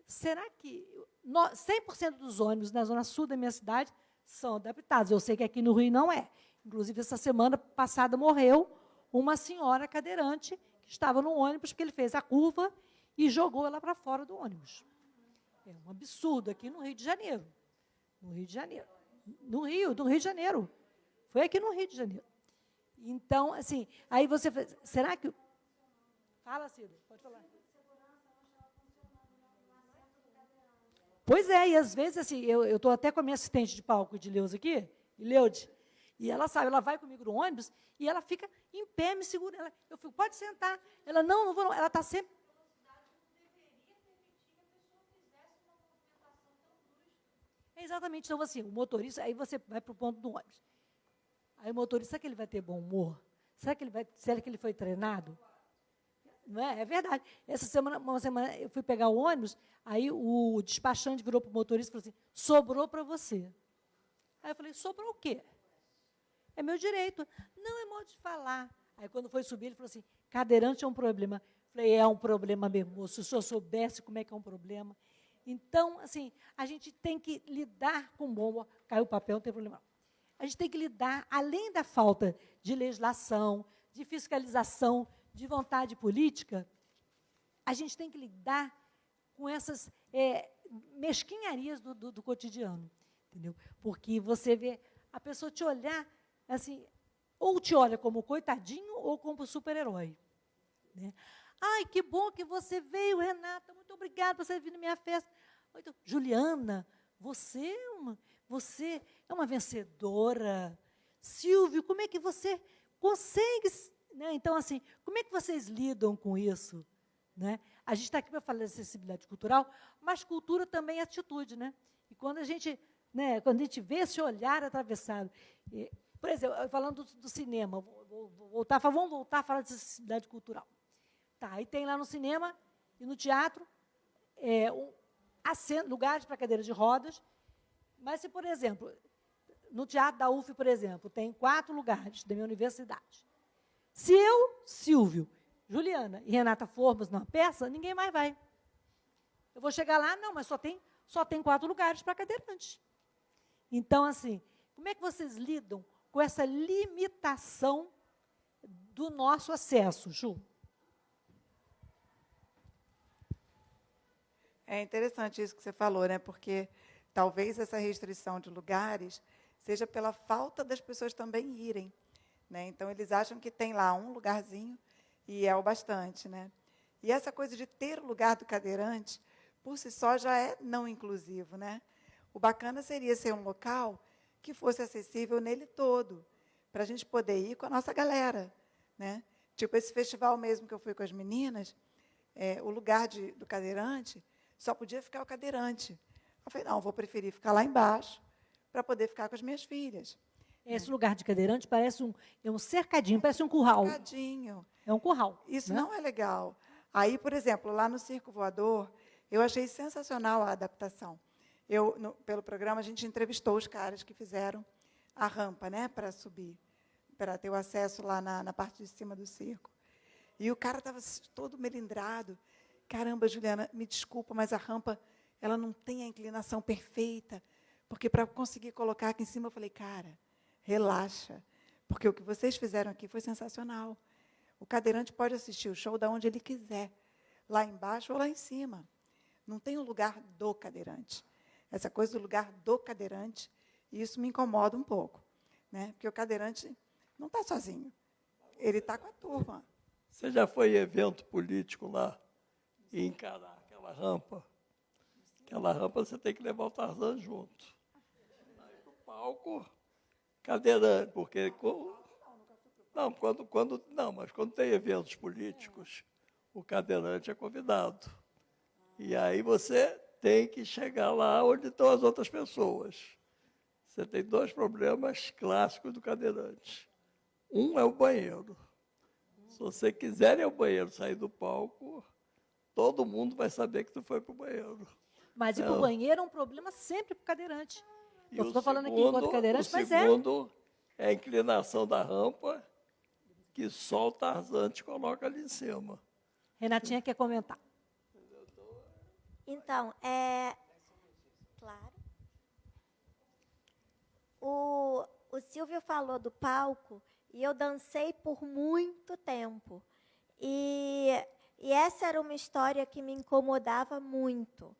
Será que 100% dos ônibus na zona sul da minha cidade são adaptados? Eu sei que aqui no Rio não é. Inclusive, essa semana passada morreu uma senhora cadeirante que estava no ônibus, porque ele fez a curva e jogou ela para fora do ônibus. É um absurdo aqui no Rio de Janeiro. No Rio de Janeiro. No Rio de Janeiro. Foi aqui no Rio de Janeiro. Então, assim, aí você... Será que... Fala, Cida, pode falar. Pois é, e às vezes, assim, eu estou até com a minha assistente de palco de Leuze aqui, Leude, e ela sabe, ela vai comigo no ônibus e ela fica em pé, me segura. Eu fico, pode sentar. Ela, não vou, não. Ela está sempre... Exatamente, então, assim, o motorista, aí você vai para o ponto do ônibus. Aí o motorista, será que ele vai ter bom humor? Será que ele foi treinado? Não é? É verdade. Uma semana, eu fui pegar o ônibus, aí o despachante virou para o motorista e falou assim, sobrou para você. Aí eu falei, sobrou o quê? É meu direito. Não, é modo de falar. Aí, quando foi subir, ele falou assim, cadeirante é um problema. Eu falei, é um problema mesmo. Se o senhor soubesse como é que é um problema. Então, assim, a gente tem que lidar com o bom... Caiu o papel, não tem problema. A gente tem que lidar, além da falta de legislação, de fiscalização, de vontade política, a gente tem que lidar com essas mesquinharias do cotidiano. Entendeu? Porque você vê a pessoa te olhar, assim, ou te olha como coitadinho ou como super-herói. Né? Ai, que bom que você veio, Renata, muito obrigada por você vir na minha festa. Então, Juliana, você é uma vencedora. Silvio, como é que você consegue... Né? Então, assim, como é que vocês lidam com isso? Né? A gente está aqui para falar de acessibilidade cultural, mas cultura também é atitude. Né? E quando a gente vê esse olhar atravessado... por exemplo, falando do cinema, vamos voltar a falar de acessibilidade cultural. Tá, aí tem lá no cinema e no teatro lugares para cadeira de rodas, mas se, por exemplo, no teatro da UF, por exemplo, tem 4 lugares da minha universidade. Se eu, Silvio, Juliana e Renata formos numa peça, ninguém mais vai. Eu vou chegar lá, não, mas só tem 4 lugares para cadeirantes. Então, assim, como é que vocês lidam com essa limitação do nosso acesso, Ju? É interessante isso que você falou, né? Porque talvez essa restrição de lugares seja pela falta das pessoas também irem. Né? Então, eles acham que tem lá um lugarzinho e é o bastante. Né? E essa coisa de ter o lugar do cadeirante, por si só, já é não inclusivo. Né? O bacana seria ser um local que fosse acessível nele todo, para a gente poder ir com a nossa galera. Né? Tipo, esse festival mesmo que eu fui com as meninas, o lugar do cadeirante, só podia ficar o cadeirante. Eu falei, não, vou preferir ficar lá embaixo para poder ficar com as minhas filhas. Esse lugar de cadeirante parece um cercadinho, parece um curral. Tadinho. É um curral. Isso né? não é legal. Aí, por exemplo, lá no Circo Voador, eu achei sensacional a adaptação. Pelo programa, a gente entrevistou os caras que fizeram a rampa, né, para subir, para ter o acesso lá na parte de cima do circo. E o cara estava todo melindrado. Caramba, Juliana, me desculpa, mas a rampa ela não tem a inclinação perfeita, porque para conseguir colocar aqui em cima, eu falei, cara, relaxa, porque o que vocês fizeram aqui foi sensacional. O cadeirante pode assistir o show de onde ele quiser, lá embaixo ou lá em cima. Não tem um lugar do cadeirante. Essa coisa do lugar do cadeirante, isso me incomoda um pouco, né? Porque o cadeirante não está sozinho, ele está com a turma. Você já foi em evento político lá e encarar aquela rampa? Aquela rampa você tem que levar o Tarzan junto. Aí no palco, cadeirante, porque mas quando tem eventos políticos, o cadeirante é convidado. E aí você tem que chegar lá onde estão as outras pessoas. Você tem 2 problemas clássicos do cadeirante. Um é o banheiro. Se você quiser ir ao banheiro, sair do palco, todo mundo vai saber que tu foi para o banheiro. Mas ir para o banheiro é um problema sempre para o cadeirante. Eu estou falando aqui enquanto cadeirante, mas O segundo é a inclinação da rampa, que só o Tarzan te coloca ali em cima. Renatinha quer comentar. Então, claro. O Silvio falou do palco e eu dancei por muito tempo. E essa era uma história que me incomodava muito.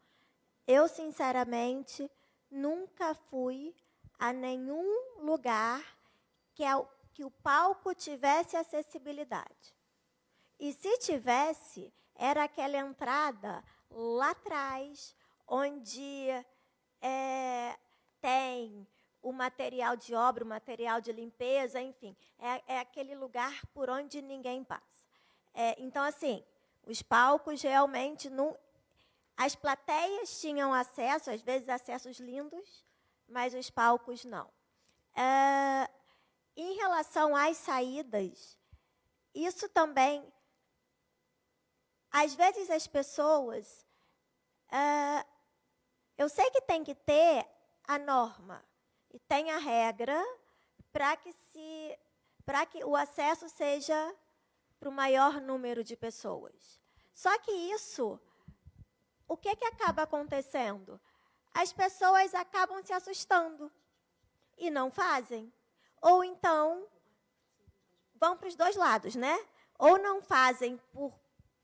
Eu, sinceramente, nunca fui a nenhum lugar que o palco tivesse acessibilidade. E se tivesse, era aquela entrada lá atrás, onde tem o material de obra, o material de limpeza, enfim. É aquele lugar por onde ninguém passa. Então, assim, os palcos realmente não... As plateias tinham acesso, às vezes acessos lindos, mas os palcos não. Em relação às saídas, isso também... Às vezes as pessoas... eu sei que tem que ter a norma e tem a regra para que o acesso seja para o maior número de pessoas. Só que isso, o que acaba acontecendo? As pessoas acabam se assustando e não fazem. Ou então, vão para os 2 lados, né? Ou não fazem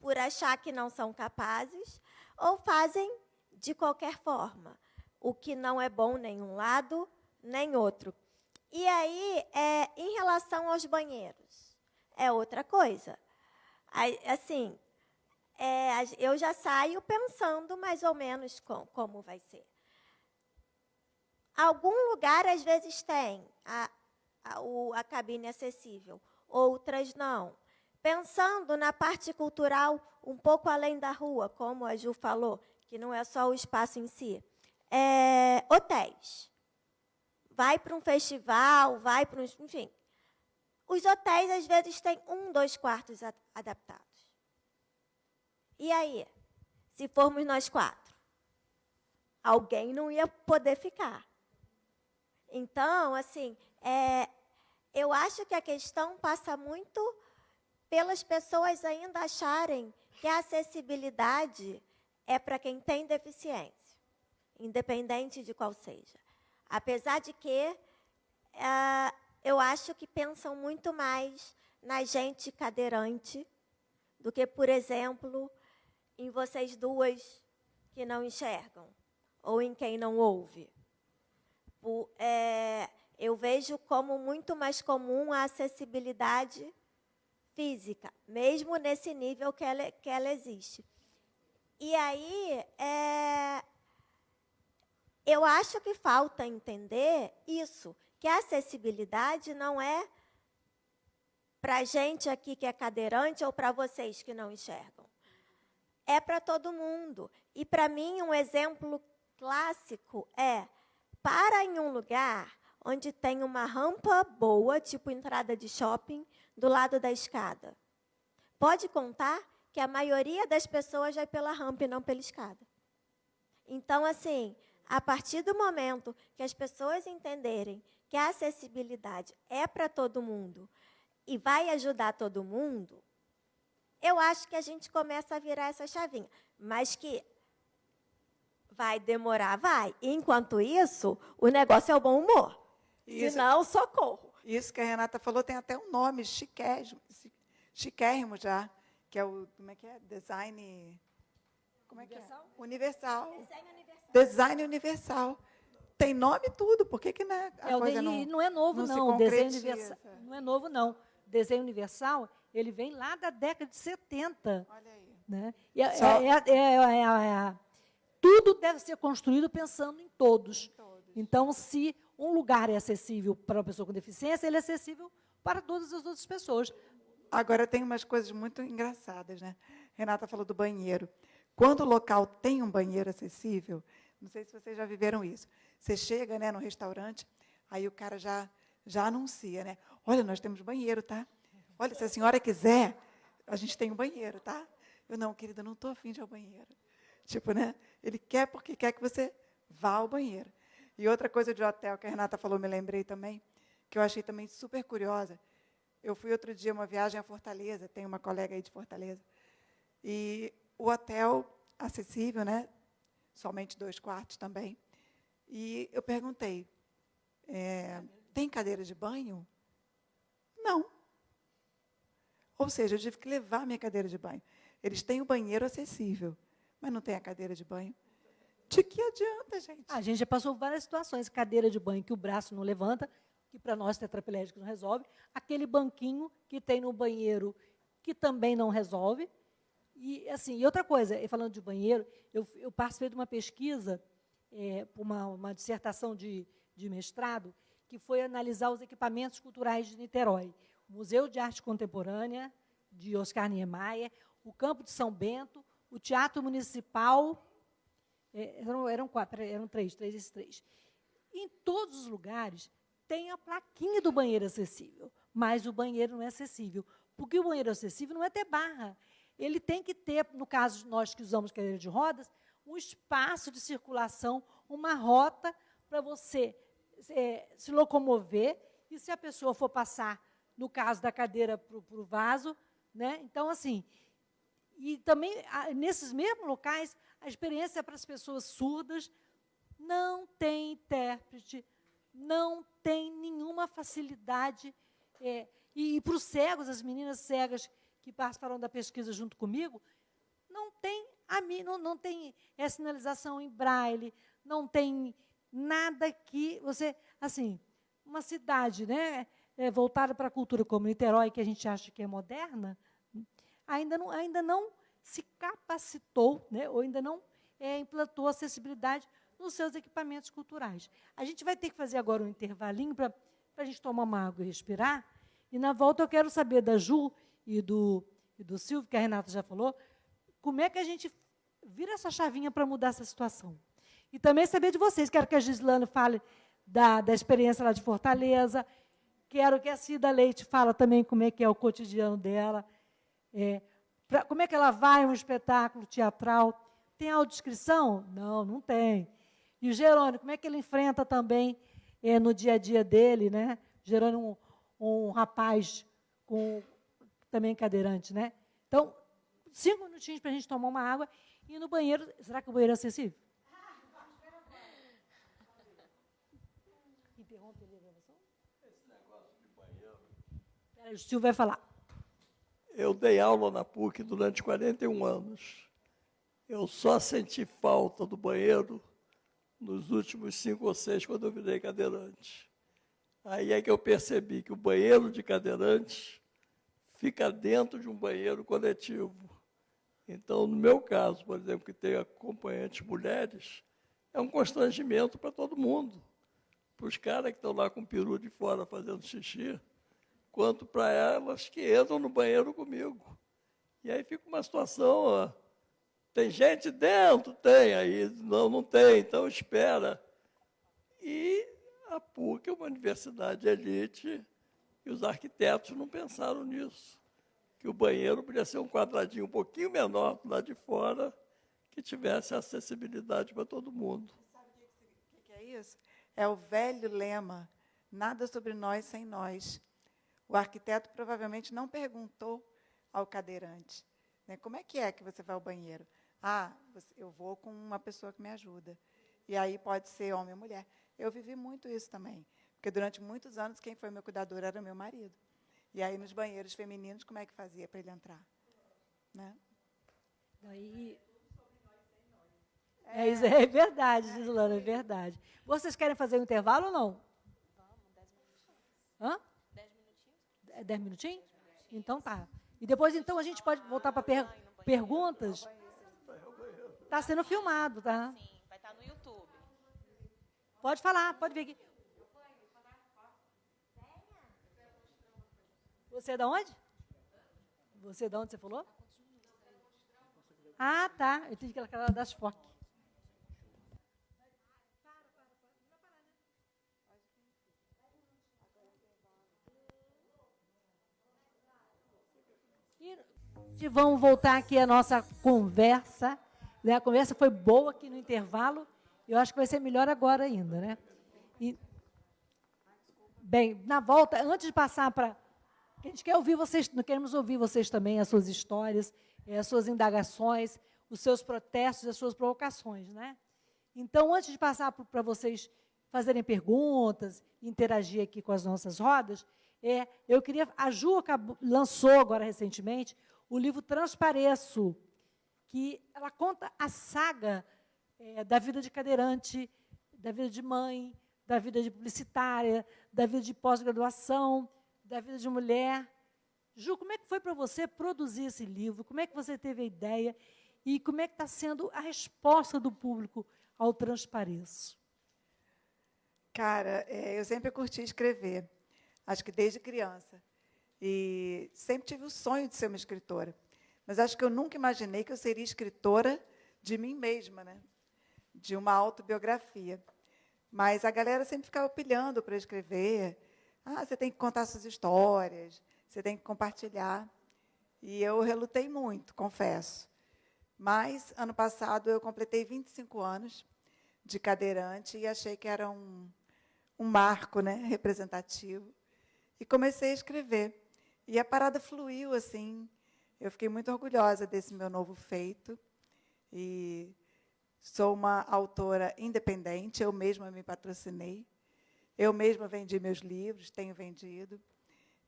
por achar que não são capazes, ou fazem de qualquer forma, o que não é bom nem um lado, nem outro. E aí, em relação aos banheiros, é outra coisa. Assim, eu já saio pensando mais ou menos como vai ser. Algum lugar, às vezes, tem a cabine acessível, outras não. Pensando na parte cultural, um pouco além da rua, como a Ju falou, que não é só o espaço em si. Hotéis. Vai para um festival, vai para enfim. Os hotéis, às vezes, têm 1, 2 quartos adaptados. E aí? Se formos nós 4? Alguém não ia poder ficar. Então, assim, eu acho que a questão passa muito pelas pessoas ainda acharem que a acessibilidade é para quem tem deficiência, independente de qual seja. Apesar de que eu acho que pensam muito mais na gente cadeirante do que, por exemplo, em vocês 2 que não enxergam, ou em quem não ouve. Eu vejo como muito mais comum a acessibilidade física, mesmo nesse nível que ela existe. E aí, eu acho que falta entender isso, que a acessibilidade não é para a gente aqui que é cadeirante ou para vocês que não enxergam. É para todo mundo. E, para mim, um exemplo clássico para em um lugar onde tem uma rampa boa, tipo entrada de shopping, do lado da escada. Pode contar que a maioria das pessoas vai pela rampa e não pela escada. Então, assim, a partir do momento que as pessoas entenderem que a acessibilidade é para todo mundo e vai ajudar todo mundo, eu acho que a gente começa a virar essa chavinha. Mas que vai demorar, vai. Enquanto isso, o negócio é o bom humor. Isso. Senão, socorro. Isso que a Renata falou tem até um nome chiquérrimo já, que é o, como é que é? Design... Como é que é? Universal. Design universal. Tem nome e tudo, por que não é, a coisa não é novo, não. O desenho universal não é novo, não. O desenho universal, ele vem lá da década de 70. Olha aí. Né? Tudo deve ser construído pensando em todos. Então, se um lugar é acessível para uma pessoa com deficiência, ele é acessível para todas as outras pessoas. Agora, tem umas coisas muito engraçadas, né? Renata falou do banheiro. Quando o local tem um banheiro acessível, não sei se vocês já viveram isso, você chega, né, no restaurante, aí o cara já anuncia, né? Olha, nós temos banheiro, tá? Olha, se a senhora quiser, a gente tem um banheiro, tá? Eu, não, querida, não estou afim de ir ao banheiro. Tipo, né? Ele quer porque quer que você vá ao banheiro. E outra coisa de hotel que a Renata falou, me lembrei também, que eu achei também super curiosa. Eu fui outro dia uma viagem a Fortaleza, tem uma colega aí de Fortaleza, e o hotel acessível, né? Somente 2 quartos também. E eu perguntei, tem cadeira de banho? Não. Ou seja, eu tive que levar a minha cadeira de banho. Eles têm o banheiro acessível, mas não tem a cadeira de banho. De que adianta, gente? A gente já passou várias situações. Cadeira de banho que o braço não levanta, que para nós tetraplégicos não resolve. Aquele banquinho que tem no banheiro, que também não resolve. E, assim, e outra coisa, falando de banheiro, eu participei de uma pesquisa, uma dissertação de mestrado, que foi analisar os equipamentos culturais de Niterói. O Museu de Arte Contemporânea, de Oscar Niemeyer, o Campo de São Bento, o Teatro Municipal, eram esses três. Em todos os lugares tem a plaquinha do banheiro acessível, mas o banheiro não é acessível, porque o banheiro acessível não é ter barra. Ele tem que ter, no caso de nós que usamos cadeira de rodas, um espaço de circulação, uma rota para você se locomover, e se a pessoa for passar, no caso da cadeira, para o vaso, né? Então, assim, e também, nesses mesmos locais, a experiência para as pessoas surdas não tem intérprete, não tem nenhuma facilidade. E para os cegos, as meninas cegas que participaram da pesquisa junto comigo, não tem sinalização em braille, não tem nada que você... Assim, uma cidade, né, voltada para a cultura como Niterói, que a gente acha que é moderna, ainda não se capacitou, né, ou ainda não implantou acessibilidade nos seus equipamentos culturais. A gente vai ter que fazer agora um intervalinho para a gente tomar uma água e respirar, e, na volta, eu quero saber da Ju e do Silvio, que a Renata já falou, como é que a gente vira essa chavinha para mudar essa situação. E também saber de vocês, quero que a Gislane fale da experiência lá de Fortaleza, quero que a Cida Leite fale também como é que é o cotidiano dela, como é que ela vai a um espetáculo teatral. Tem audiodescrição? Não tem. E o Jerônimo, como é que ele enfrenta também no dia a dia dele, né? Jerônimo, um rapaz também cadeirante, né? Então, 5 minutinhos para a gente tomar uma água e ir no banheiro. Será que o banheiro é acessível? Interrompe a gravação? Esse negócio de banheiro... O Silvio vai falar. Eu dei aula na PUC durante 41 anos. Eu só senti falta do banheiro nos últimos 5 ou 6, quando eu virei cadeirante. Aí é que eu percebi que o banheiro de cadeirante fica dentro de um banheiro coletivo. Então, no meu caso, por exemplo, que tenho acompanhantes mulheres, é um constrangimento para todo mundo. Para os caras que estão lá com o peru de fora fazendo xixi, quanto para elas que entram no banheiro comigo. E aí fica uma situação, tem gente dentro? Tem, aí não tem, então espera. E A PUC é uma universidade elite e os arquitetos não pensaram nisso, que o banheiro podia ser um quadradinho um pouquinho menor lá de fora, que tivesse acessibilidade para todo mundo. Sabe o que é isso? É o velho lema, nada sobre nós sem nós. O arquiteto provavelmente não perguntou ao cadeirante, né, como é que você vai ao banheiro? Ah, eu vou com uma pessoa que me ajuda. E aí pode ser homem ou mulher. Eu vivi muito isso também, porque durante muitos anos quem foi meu cuidador era meu marido. E aí nos banheiros femininos, como é que fazia para ele entrar? Né? Daí... isso é verdade, Gislana, é verdade. Vocês querem fazer um intervalo ou não? Vamos, 10 minutinhos. Hã? 10 minutinhos? 10 minutinhos? Então tá. E depois, então, a gente pode voltar para perguntas. Está sendo filmado, tá? Sim, vai estar no YouTube. Pode falar, pode vir aqui. Você é da onde? Você é da onde você falou? Ah, tá. Eu entendi que ela era das FOC. E vamos voltar aqui à nossa conversa. Né? A conversa foi boa aqui no intervalo. Eu acho que vai ser melhor agora ainda, né? Bem, na volta, antes de passar para... A gente quer ouvir vocês, queremos ouvir vocês também, as suas histórias, as suas indagações, os seus protestos, as suas provocações, né? Então, antes de passar para vocês fazerem perguntas, interagir aqui com as nossas rodas, eu queria... A Ju lançou agora recentemente o livro Transpareço, que ela conta a saga da vida de cadeirante, da vida de mãe, da vida de publicitária, da vida de pós-graduação, da vida de mulher. Ju, como é que foi para você produzir esse livro? Como é que você teve a ideia? E como é que está sendo a resposta do público ao Transpareço? Cara, eu sempre curti escrever, acho que desde criança. E sempre tive o sonho de ser uma escritora. Mas acho que eu nunca imaginei que eu seria escritora de mim mesma, né? De uma autobiografia. Mas a galera sempre ficava pilhando para escrever. Ah, você tem que contar suas histórias, você tem que compartilhar. E eu relutei muito, confesso. Mas, ano passado, eu completei 25 anos de cadeirante e achei que era um marco, né, representativo. E comecei a escrever. E a parada fluiu, assim. Eu fiquei muito orgulhosa desse meu novo feito. E sou uma autora independente, eu mesma me patrocinei. Eu mesma vendi meus livros, tenho vendido.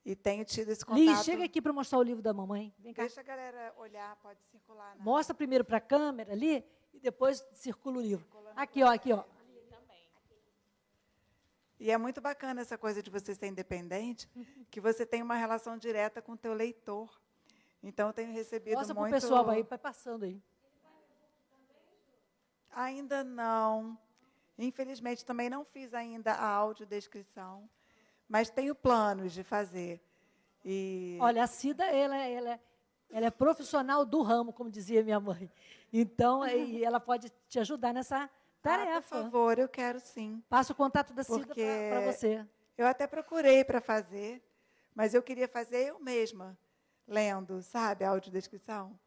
E tenho tido esse contato... Liz, chega aqui para mostrar o livro da mamãe. Vem cá. Deixa a galera olhar, pode circular. Mostra primeiro para a câmera ali e depois circula o livro. Aqui, ó, aqui, ó. E é muito bacana essa coisa de você ser independente, que você tem uma relação direta com o teu leitor. Então, eu tenho recebido Mostra muito... para o pessoal aí, vai passando aí. Ainda não. Infelizmente, também não fiz ainda a audiodescrição, mas tenho planos de fazer. E... Olha, a Cida, ela é profissional do ramo, como dizia minha mãe. Então, ela pode te ajudar nessa tarefa. Por favor, eu quero sim. Passa o contato da Cida para você. Eu até procurei para fazer, mas eu queria fazer eu mesma, lendo, sabe, a audiodescrição.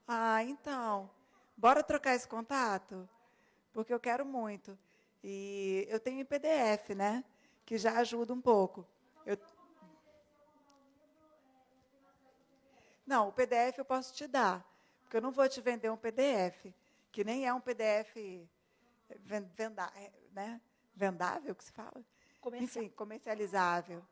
Ah, então, bora trocar esse contato? Porque eu quero muito. E eu tenho em PDF, né? Que já ajuda um pouco. Não, o PDF eu posso te dar, porque eu não vou te vender um PDF, que nem é um PDF né? Vendável, que se fala? Enfim, comercializável.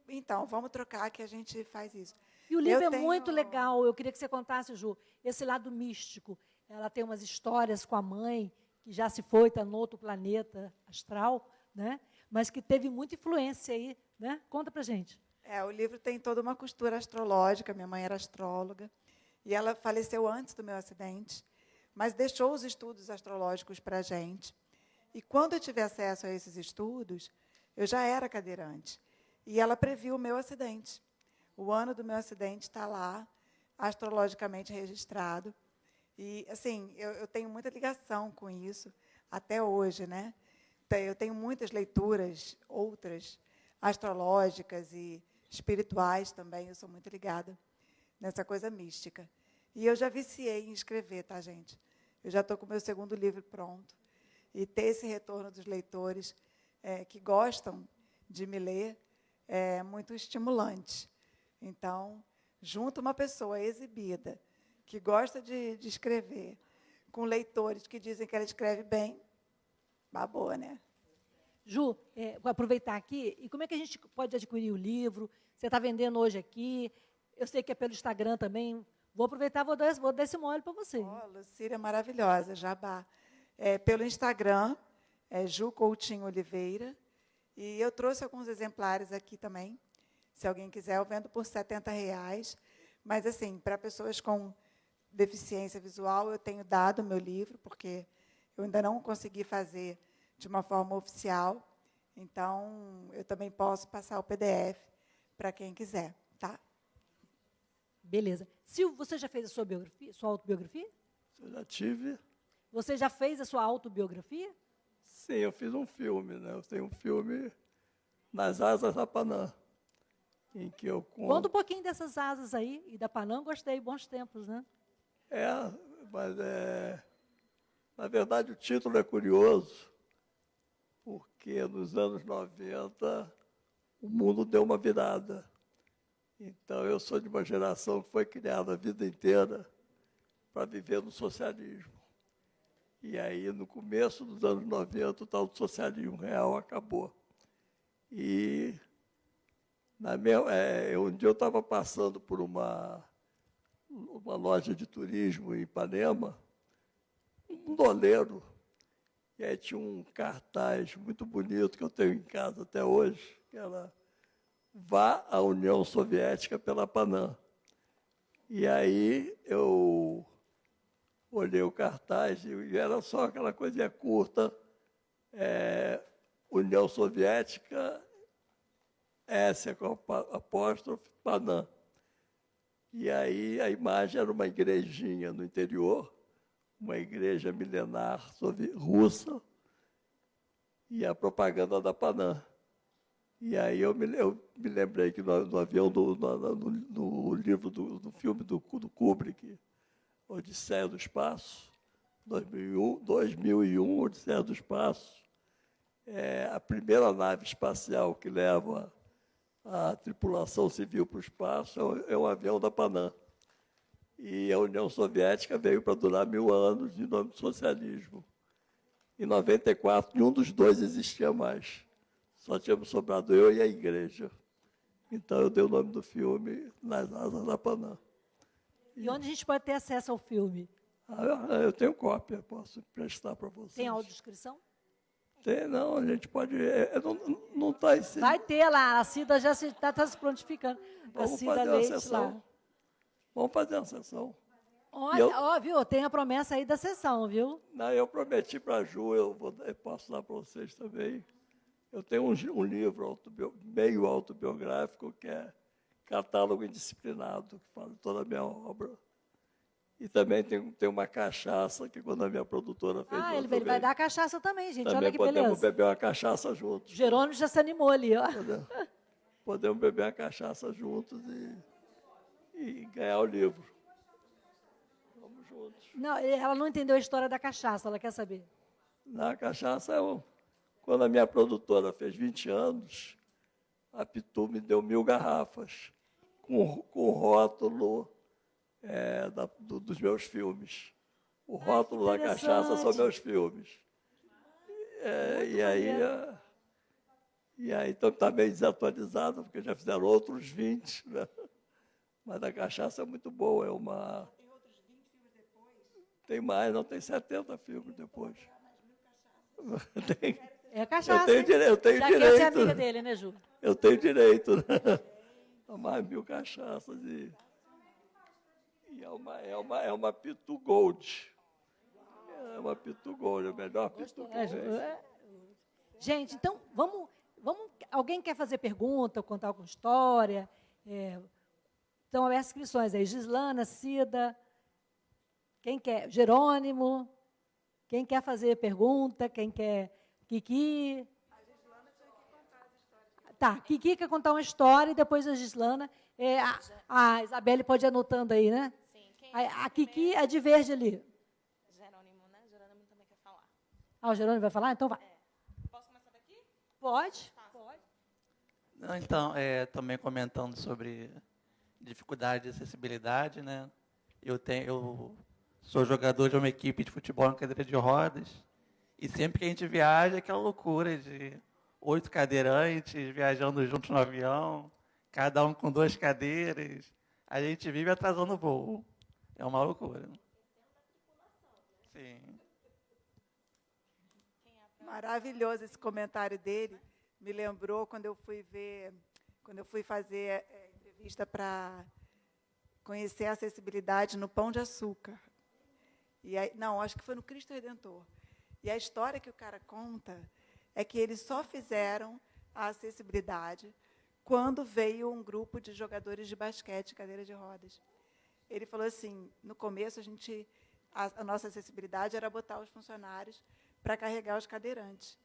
Então, vamos trocar que a gente faz isso. E o livro é muito legal. Eu queria que você contasse, Ju, esse lado místico. Ela tem umas histórias com a mãe, que já se foi, está no outro planeta astral, né? Mas que teve muita influência aí. Né? Conta para a gente. O livro tem toda uma costura astrológica. Minha mãe era astróloga. E ela faleceu antes do meu acidente, mas deixou os estudos astrológicos para a gente. E quando eu tive acesso a esses estudos, eu já era cadeirante. E ela previu o meu acidente. O ano do meu acidente está lá, astrologicamente registrado. E, assim, eu tenho muita ligação com isso até hoje, né? Eu tenho muitas leituras, outras, astrológicas e espirituais também. Eu sou muito ligada nessa coisa mística. E eu já viciei em escrever, tá, gente? Eu já estou com o meu segundo livro pronto. E ter esse retorno dos leitores que gostam de me ler é muito estimulante. Então, junto uma pessoa exibida, que gosta de escrever, com leitores que dizem que ela escreve bem, babou, né? Ju, vou aproveitar aqui, e como é que a gente pode adquirir o livro? Você está vendendo hoje aqui, eu sei que é pelo Instagram também. Vou aproveitar, vou dar esse mole para você. Lucília, maravilhosa, jabá. Pelo Instagram, Ju Coutinho Oliveira, e eu trouxe alguns exemplares aqui também. Se alguém quiser, eu vendo por R$70. Mas, assim, para pessoas com deficiência visual, eu tenho dado o meu livro, porque eu ainda não consegui fazer de uma forma oficial. Então, eu também posso passar o PDF para quem quiser, tá? Beleza. Silvio, você já fez a sua autobiografia? Eu já tive. Você já fez a sua autobiografia? Sim, eu fiz um filme, né? Eu tenho um filme Nas Asas da Panã, em que eu conto... Conta um pouquinho dessas asas aí, e da Panam, gostei, bons tempos, né? Mas na verdade o título é curioso, porque nos anos 90 o mundo deu uma virada. Então eu sou de uma geração que foi criada a vida inteira para viver no socialismo. E aí, no começo dos anos 90, o tal do socialismo real acabou. E um dia eu estava passando por uma loja de turismo em Ipanema, um doleiro, e aí tinha um cartaz muito bonito que eu tenho em casa até hoje, que era "Vá à União Soviética pela Panam". E aí eu olhei o cartaz e era só aquela coisinha curta, União Soviética, S com apóstrofe, Panam. E aí a imagem era uma igrejinha no interior, uma igreja milenar russa, e a propaganda da Panam. E aí eu me lembrei que no avião, no livro do filme do Kubrick, Odisseia do Espaço, 2001, Odisseia do Espaço, a primeira nave espacial que leva a tripulação civil para o espaço é um avião da Panam. E a União Soviética veio para durar 1000 anos em nome do socialismo. Em 94, nenhum dos dois existia mais. Só tínhamos sobrado eu e a igreja. Então, eu dei o nome do filme Nas Asas da Panam. E onde a gente pode ter acesso ao filme? Eu tenho cópia, posso emprestar para vocês. Tem audiodescrição? Tem, não, a gente pode... não está em cima. Vai ter lá, a Cida já está se prontificando. A Cida Leite lá. Vamos fazer uma sessão. Olha, viu? Tem a promessa aí da sessão, viu? Não, eu prometi para a Ju, eu posso dar para vocês também. Eu tenho um livro meio autobiográfico, que é Catálogo Indisciplinado, que fala de toda a minha obra. E também tem uma cachaça, que quando a minha produtora fez... Ele vai dar a cachaça também, gente. Também olha que beleza. podemos beber uma cachaça juntos. Jerônimo já se animou ali, ó. Podemos beber uma cachaça juntos e ganhar o livro. Vamos juntos. Não, ela não entendeu a história da cachaça, ela quer saber. Na cachaça, quando a minha produtora fez 20 anos, a Pitu me deu 1000 garrafas, com o rótulo dos meus filmes. O rótulo da cachaça são meus filmes. E aí então está meio desatualizado, porque já fizeram outros 20, né? Mas a cachaça é muito boa, Tem outros 20 filmes depois? Tem mais, não, tem 70 filmes depois. É cachaça. Eu tenho já direito. quer ser amiga dele, né, Ju? Eu tenho direito, né? A mais 1000 cachaças e é uma Pitu Gold. É uma Pitu Gold, a melhor Pitu que tem. Gente, então, vamos... Alguém quer fazer pergunta, contar alguma história? Estão abertas inscrições aí. Gislana, Cida. Quem quer? Jerônimo? Quem quer fazer pergunta? Quem quer? Kiki? Tá, Kiki quer contar uma história e depois a Gislana. A Isabelle pode ir anotando aí, né? Sim. Quem A Kiki é de verde ali. Jerônimo, né? Jerônimo também quer falar. Ah, o Jerônimo vai falar? Então vai. Posso começar daqui? Pode. Pode. Não, então, também comentando sobre dificuldade de acessibilidade, né? Eu sou jogador de uma equipe de futebol em cadeira de rodas e sempre que a gente viaja, é aquela loucura de 8 cadeirantes viajando juntos no avião, cada um com 2 cadeiras. A gente vive atrasando o voo. É uma loucura. Sim. Maravilhoso esse comentário dele. Me lembrou quando eu fui fazer entrevista para conhecer a acessibilidade no Pão de Açúcar. E aí, não, acho que foi no Cristo Redentor. E a história que o cara conta é que eles só fizeram a acessibilidade quando veio um grupo de jogadores de basquete, cadeira de rodas. Ele falou assim, no começo a nossa acessibilidade era botar os funcionários para carregar os cadeirantes.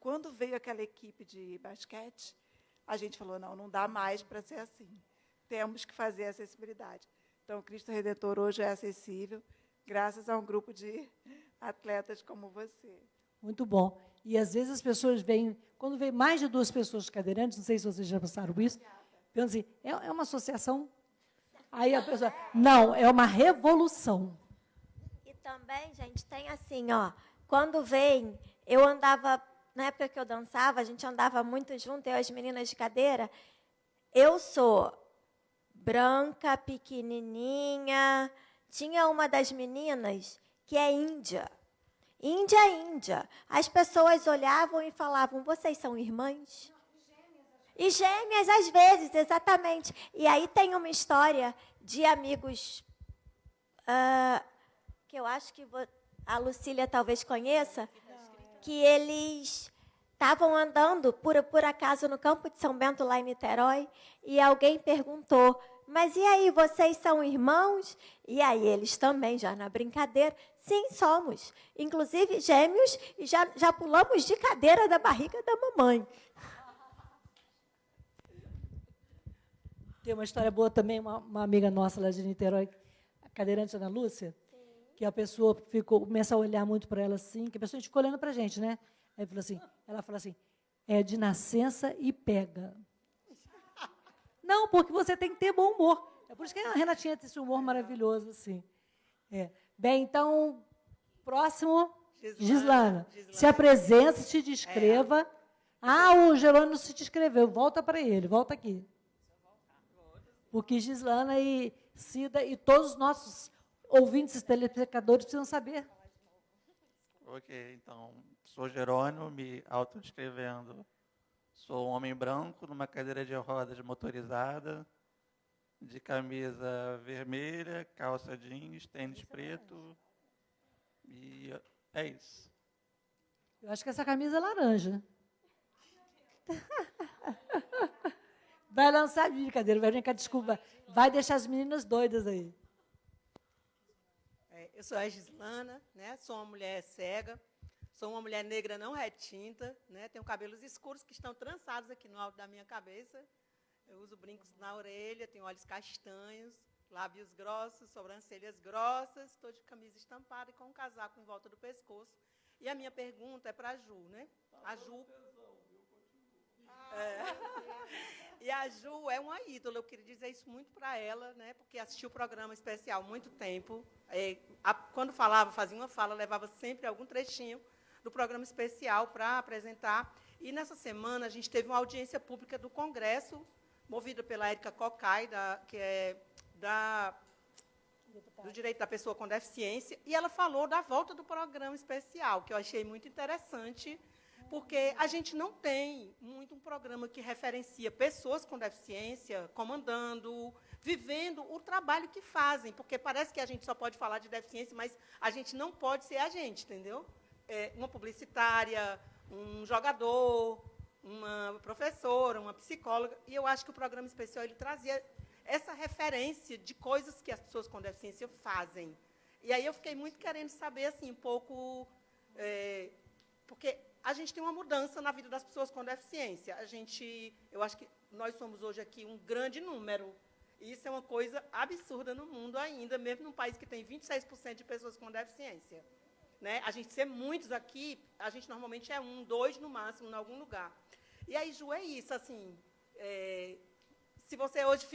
Quando veio aquela equipe de basquete, a gente falou, não dá mais para ser assim. Temos que fazer a acessibilidade. Então, o Cristo Redentor hoje é acessível, graças a um grupo de atletas como você. Muito bom. E, às vezes, as pessoas vêm... Quando vem mais de 2 pessoas cadeirantes, não sei se vocês já passaram isso, pensam assim, é uma associação? Aí a pessoa... Não, é uma revolução. E também, gente, tem assim, ó, quando vem, eu andava, na época que eu dançava, a gente andava muito junto, eu e as meninas de cadeira, eu sou branca, pequenininha, tinha uma das meninas que é índia. Índia. As pessoas olhavam e falavam, vocês são irmãs? E gêmeas, às vezes, exatamente. E aí tem uma história de amigos que eu acho que a Lucília talvez conheça, que eles estavam andando, por acaso, no Campo de São Bento, lá em Niterói, e alguém perguntou, mas e aí, vocês são irmãos? E aí eles também, já na brincadeira, sim, somos. Inclusive gêmeos, e já pulamos de cadeira da barriga da mamãe. Tem uma história boa também, uma amiga nossa lá de Niterói, a cadeirante Ana Lúcia, que a pessoa começa a olhar muito para ela assim, que a pessoa ficou olhando para a gente, né? Aí ela falou assim, é de nascença e pega. Não, porque você tem que ter bom humor. É por isso que a Renatinha tem esse humor maravilhoso, assim. Bem, então, próximo, Gislana. Se apresenta, se descreva. O Jerônimo se descreveu. Volta para ele, volta aqui. Porque Gislana e Cida e todos os nossos ouvintes e telespectadores precisam saber. Ok, então, sou Jerônimo, me autodescrevendo. Sou um homem branco, numa cadeira de rodas motorizada, de camisa vermelha, calça jeans, tênis preto, e é isso. Eu acho que essa camisa é laranja. Vai lançar brincadeira, vai brincar, desculpa. Vai deixar as meninas doidas aí. Eu sou a Gislana, né? Sou uma mulher cega, sou uma mulher negra não retinta, né? Tenho cabelos escuros que estão trançados aqui no alto da minha cabeça. Eu uso brincos na orelha, tenho olhos castanhos, lábios grossos, sobrancelhas grossas, estou de camisa estampada e com um casaco em volta do pescoço. E a minha pergunta é para a Ju, né? A Ju... E a Ju é uma ídola, eu queria dizer isso muito para ela, né? Porque assistiu o programa especial há muito tempo. Quando falava, fazia uma fala, levava sempre algum trechinho do programa especial para apresentar. E nessa semana a gente teve uma audiência pública do Congresso, movida pela Érica Cocai, que é do direito da pessoa com deficiência, e ela falou da volta do programa especial, que eu achei muito interessante, porque a gente não tem muito um programa que referencia pessoas com deficiência comandando, vivendo o trabalho que fazem, porque parece que a gente só pode falar de deficiência, mas a gente não pode ser a gente, entendeu? Uma publicitária, um jogador, uma professora, uma psicóloga, e eu acho que o programa especial ele trazia essa referência de coisas que as pessoas com deficiência fazem. E aí eu fiquei muito querendo saber, assim, um pouco... porque a gente tem uma mudança na vida das pessoas com deficiência. Eu acho que nós somos hoje aqui um grande número. E isso é uma coisa absurda no mundo ainda, mesmo num país que tem 26% de pessoas com deficiência. Né? A gente ser muitos aqui, a gente normalmente é 1, 2 no máximo, em algum lugar. E aí, Ju, é isso, assim... se você hoje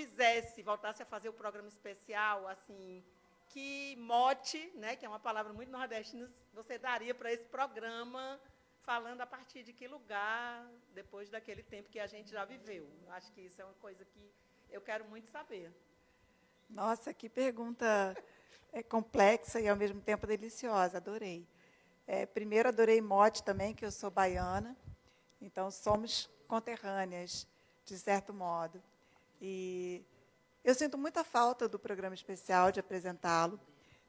voltasse a fazer o programa especial, assim, que mote, né, que é uma palavra muito nordestina, você daria para esse programa, falando a partir de que lugar, depois daquele tempo que a gente já viveu? Acho que isso é uma coisa que eu quero muito saber. Nossa, que pergunta complexa e, ao mesmo tempo, deliciosa. Adorei. Primeiro, adorei mote também, que eu sou baiana. Então, somos conterrâneas, de certo modo. E eu sinto muita falta do programa especial, de apresentá-lo.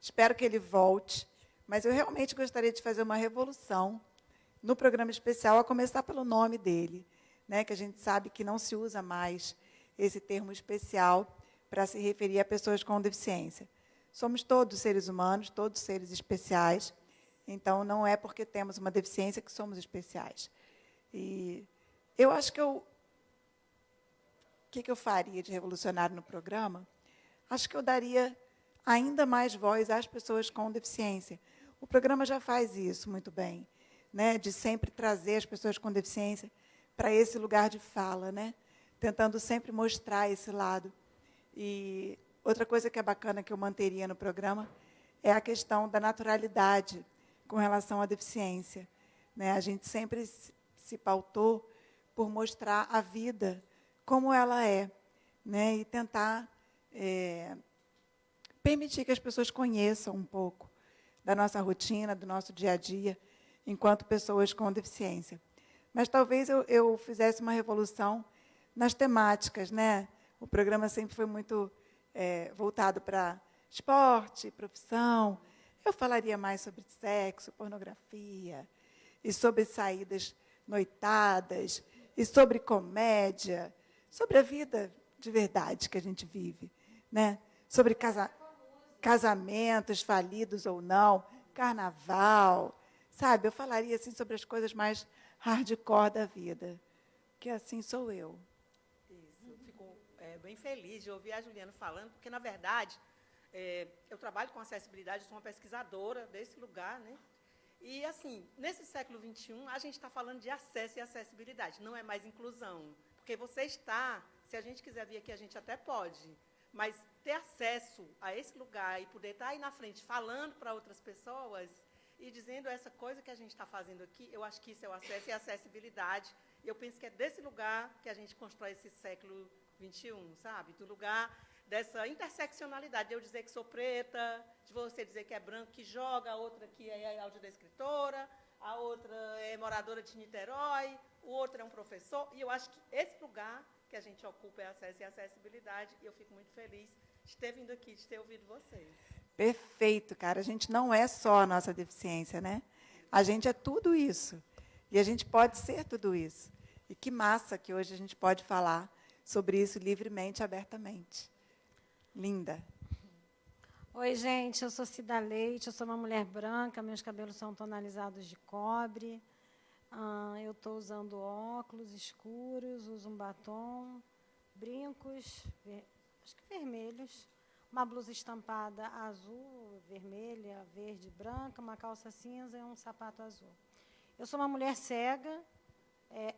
Espero que ele volte. Mas eu realmente gostaria de fazer uma revolução no programa especial, a começar pelo nome dele, né, que a gente sabe que não se usa mais esse termo especial para se referir a pessoas com deficiência. Somos todos seres humanos, todos seres especiais, então não é porque temos uma deficiência que somos especiais. E eu acho que o que eu faria de revolucionário no programa? Acho que eu daria ainda mais voz às pessoas com deficiência. O programa já faz isso muito bem, né, de sempre trazer as pessoas com deficiência para esse lugar de fala, né, tentando sempre mostrar esse lado. E outra coisa que é bacana que eu manteria no programa é a questão da naturalidade com relação à deficiência, né? A gente sempre se pautou por mostrar a vida como ela é, né, e tentar permitir que as pessoas conheçam um pouco da nossa rotina, do nosso dia a dia, enquanto pessoas com deficiência. Mas talvez eu fizesse uma revolução nas temáticas, né? O programa sempre foi muito voltado para esporte, profissão. Eu falaria mais sobre sexo, pornografia, e sobre saídas noitadas, e sobre comédia, sobre a vida de verdade que a gente vive, né? Sobre casamentos falidos ou não, carnaval, sabe? Eu falaria assim sobre as coisas mais hardcore da vida, que assim sou eu. Isso, eu fico bem feliz de ouvir a Juliana falando, porque, na verdade, eu trabalho com acessibilidade, eu sou uma pesquisadora desse lugar, né? E, assim, nesse século XXI, a gente está falando de acesso e acessibilidade, não é mais inclusão. Porque você se a gente quiser vir aqui, a gente até pode, mas ter acesso a esse lugar e poder estar aí na frente falando para outras pessoas e dizendo essa coisa que a gente está fazendo aqui, eu acho que isso é o acesso e a acessibilidade. Eu penso que é desse lugar que a gente constrói esse século XXI, sabe? Do lugar dessa interseccionalidade, de eu dizer que sou preta, de você dizer que é branco, que joga, a outra que é audiodescritora, a outra é moradora de Niterói, o outro é um professor, e eu acho que esse lugar que a gente ocupa é acesso e acessibilidade, e eu fico muito feliz de ter vindo aqui, de ter ouvido vocês. Perfeito, cara. A gente não é só a nossa deficiência, né? A gente é tudo isso. E a gente pode ser tudo isso. E que massa que hoje a gente pode falar sobre isso livremente, abertamente. Linda. Oi, gente, eu sou Cida Leite, eu sou uma mulher branca, meus cabelos são tonalizados de cobre, eu estou usando óculos escuros, uso um batom, brincos, acho que vermelhos, uma blusa estampada azul, vermelha, verde, branca, uma calça cinza e um sapato azul. Eu sou uma mulher cega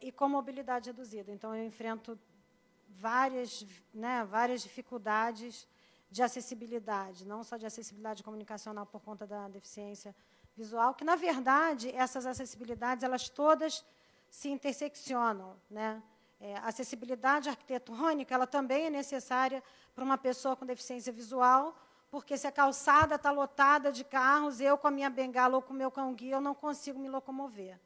e com mobilidade reduzida, então eu enfrento várias dificuldades de acessibilidade, não só de acessibilidade comunicacional por conta da deficiência visual, que, na verdade, essas acessibilidades, elas todas se interseccionam, né? A acessibilidade arquitetônica, ela também é necessária para uma pessoa com deficiência visual, porque se a calçada está lotada de carros, eu, com a minha bengala ou com o meu cão-guia, eu não consigo me locomover.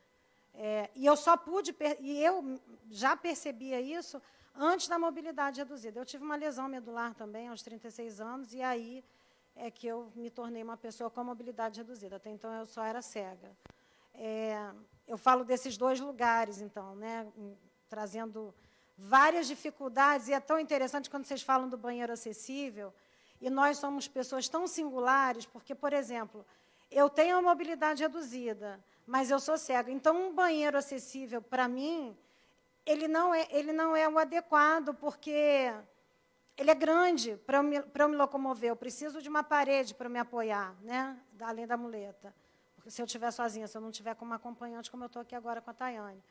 E eu já percebia isso antes da mobilidade reduzida. Eu tive uma lesão medular também, aos 36 anos, e aí é que eu me tornei uma pessoa com mobilidade reduzida. Até então, eu só era cega. Eu falo desses dois lugares, então, né, trazendo várias dificuldades, e é tão interessante quando vocês falam do banheiro acessível. e nós somos pessoas tão singulares, porque, por exemplo, eu tenho a mobilidade reduzida, mas eu sou cega. Então, um banheiro acessível, para mim, ele não é o adequado, porque ele é grande para eu me locomover. Eu preciso de uma parede para me apoiar, né? Além da muleta. Porque se eu estiver sozinha, se eu não estiver com uma acompanhante, como eu estou aqui agora com a Tayane.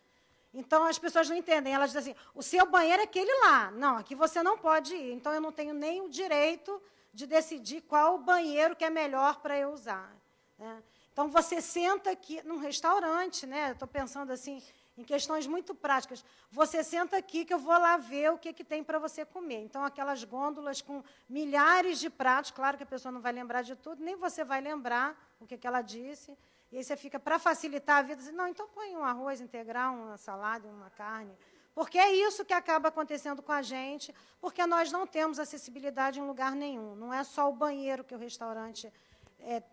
Então, as pessoas não entendem. Elas dizem assim, o seu banheiro é aquele lá. Não, aqui você não pode ir. Então, eu não tenho nem o direito de decidir qual o banheiro que é melhor para eu usar, né? Então, você senta aqui num restaurante, né? Estou pensando assim, em questões muito práticas. Você senta aqui que eu vou lá ver o que tem para você comer. Então, aquelas gôndolas com milhares de pratos, claro que a pessoa não vai lembrar de tudo, nem você vai lembrar o que ela disse. E aí você fica, para facilitar a vida, não, então põe um arroz integral, uma salada, uma carne. Porque é isso que acaba acontecendo com a gente, porque nós não temos acessibilidade em lugar nenhum. Não é só o banheiro que o restaurante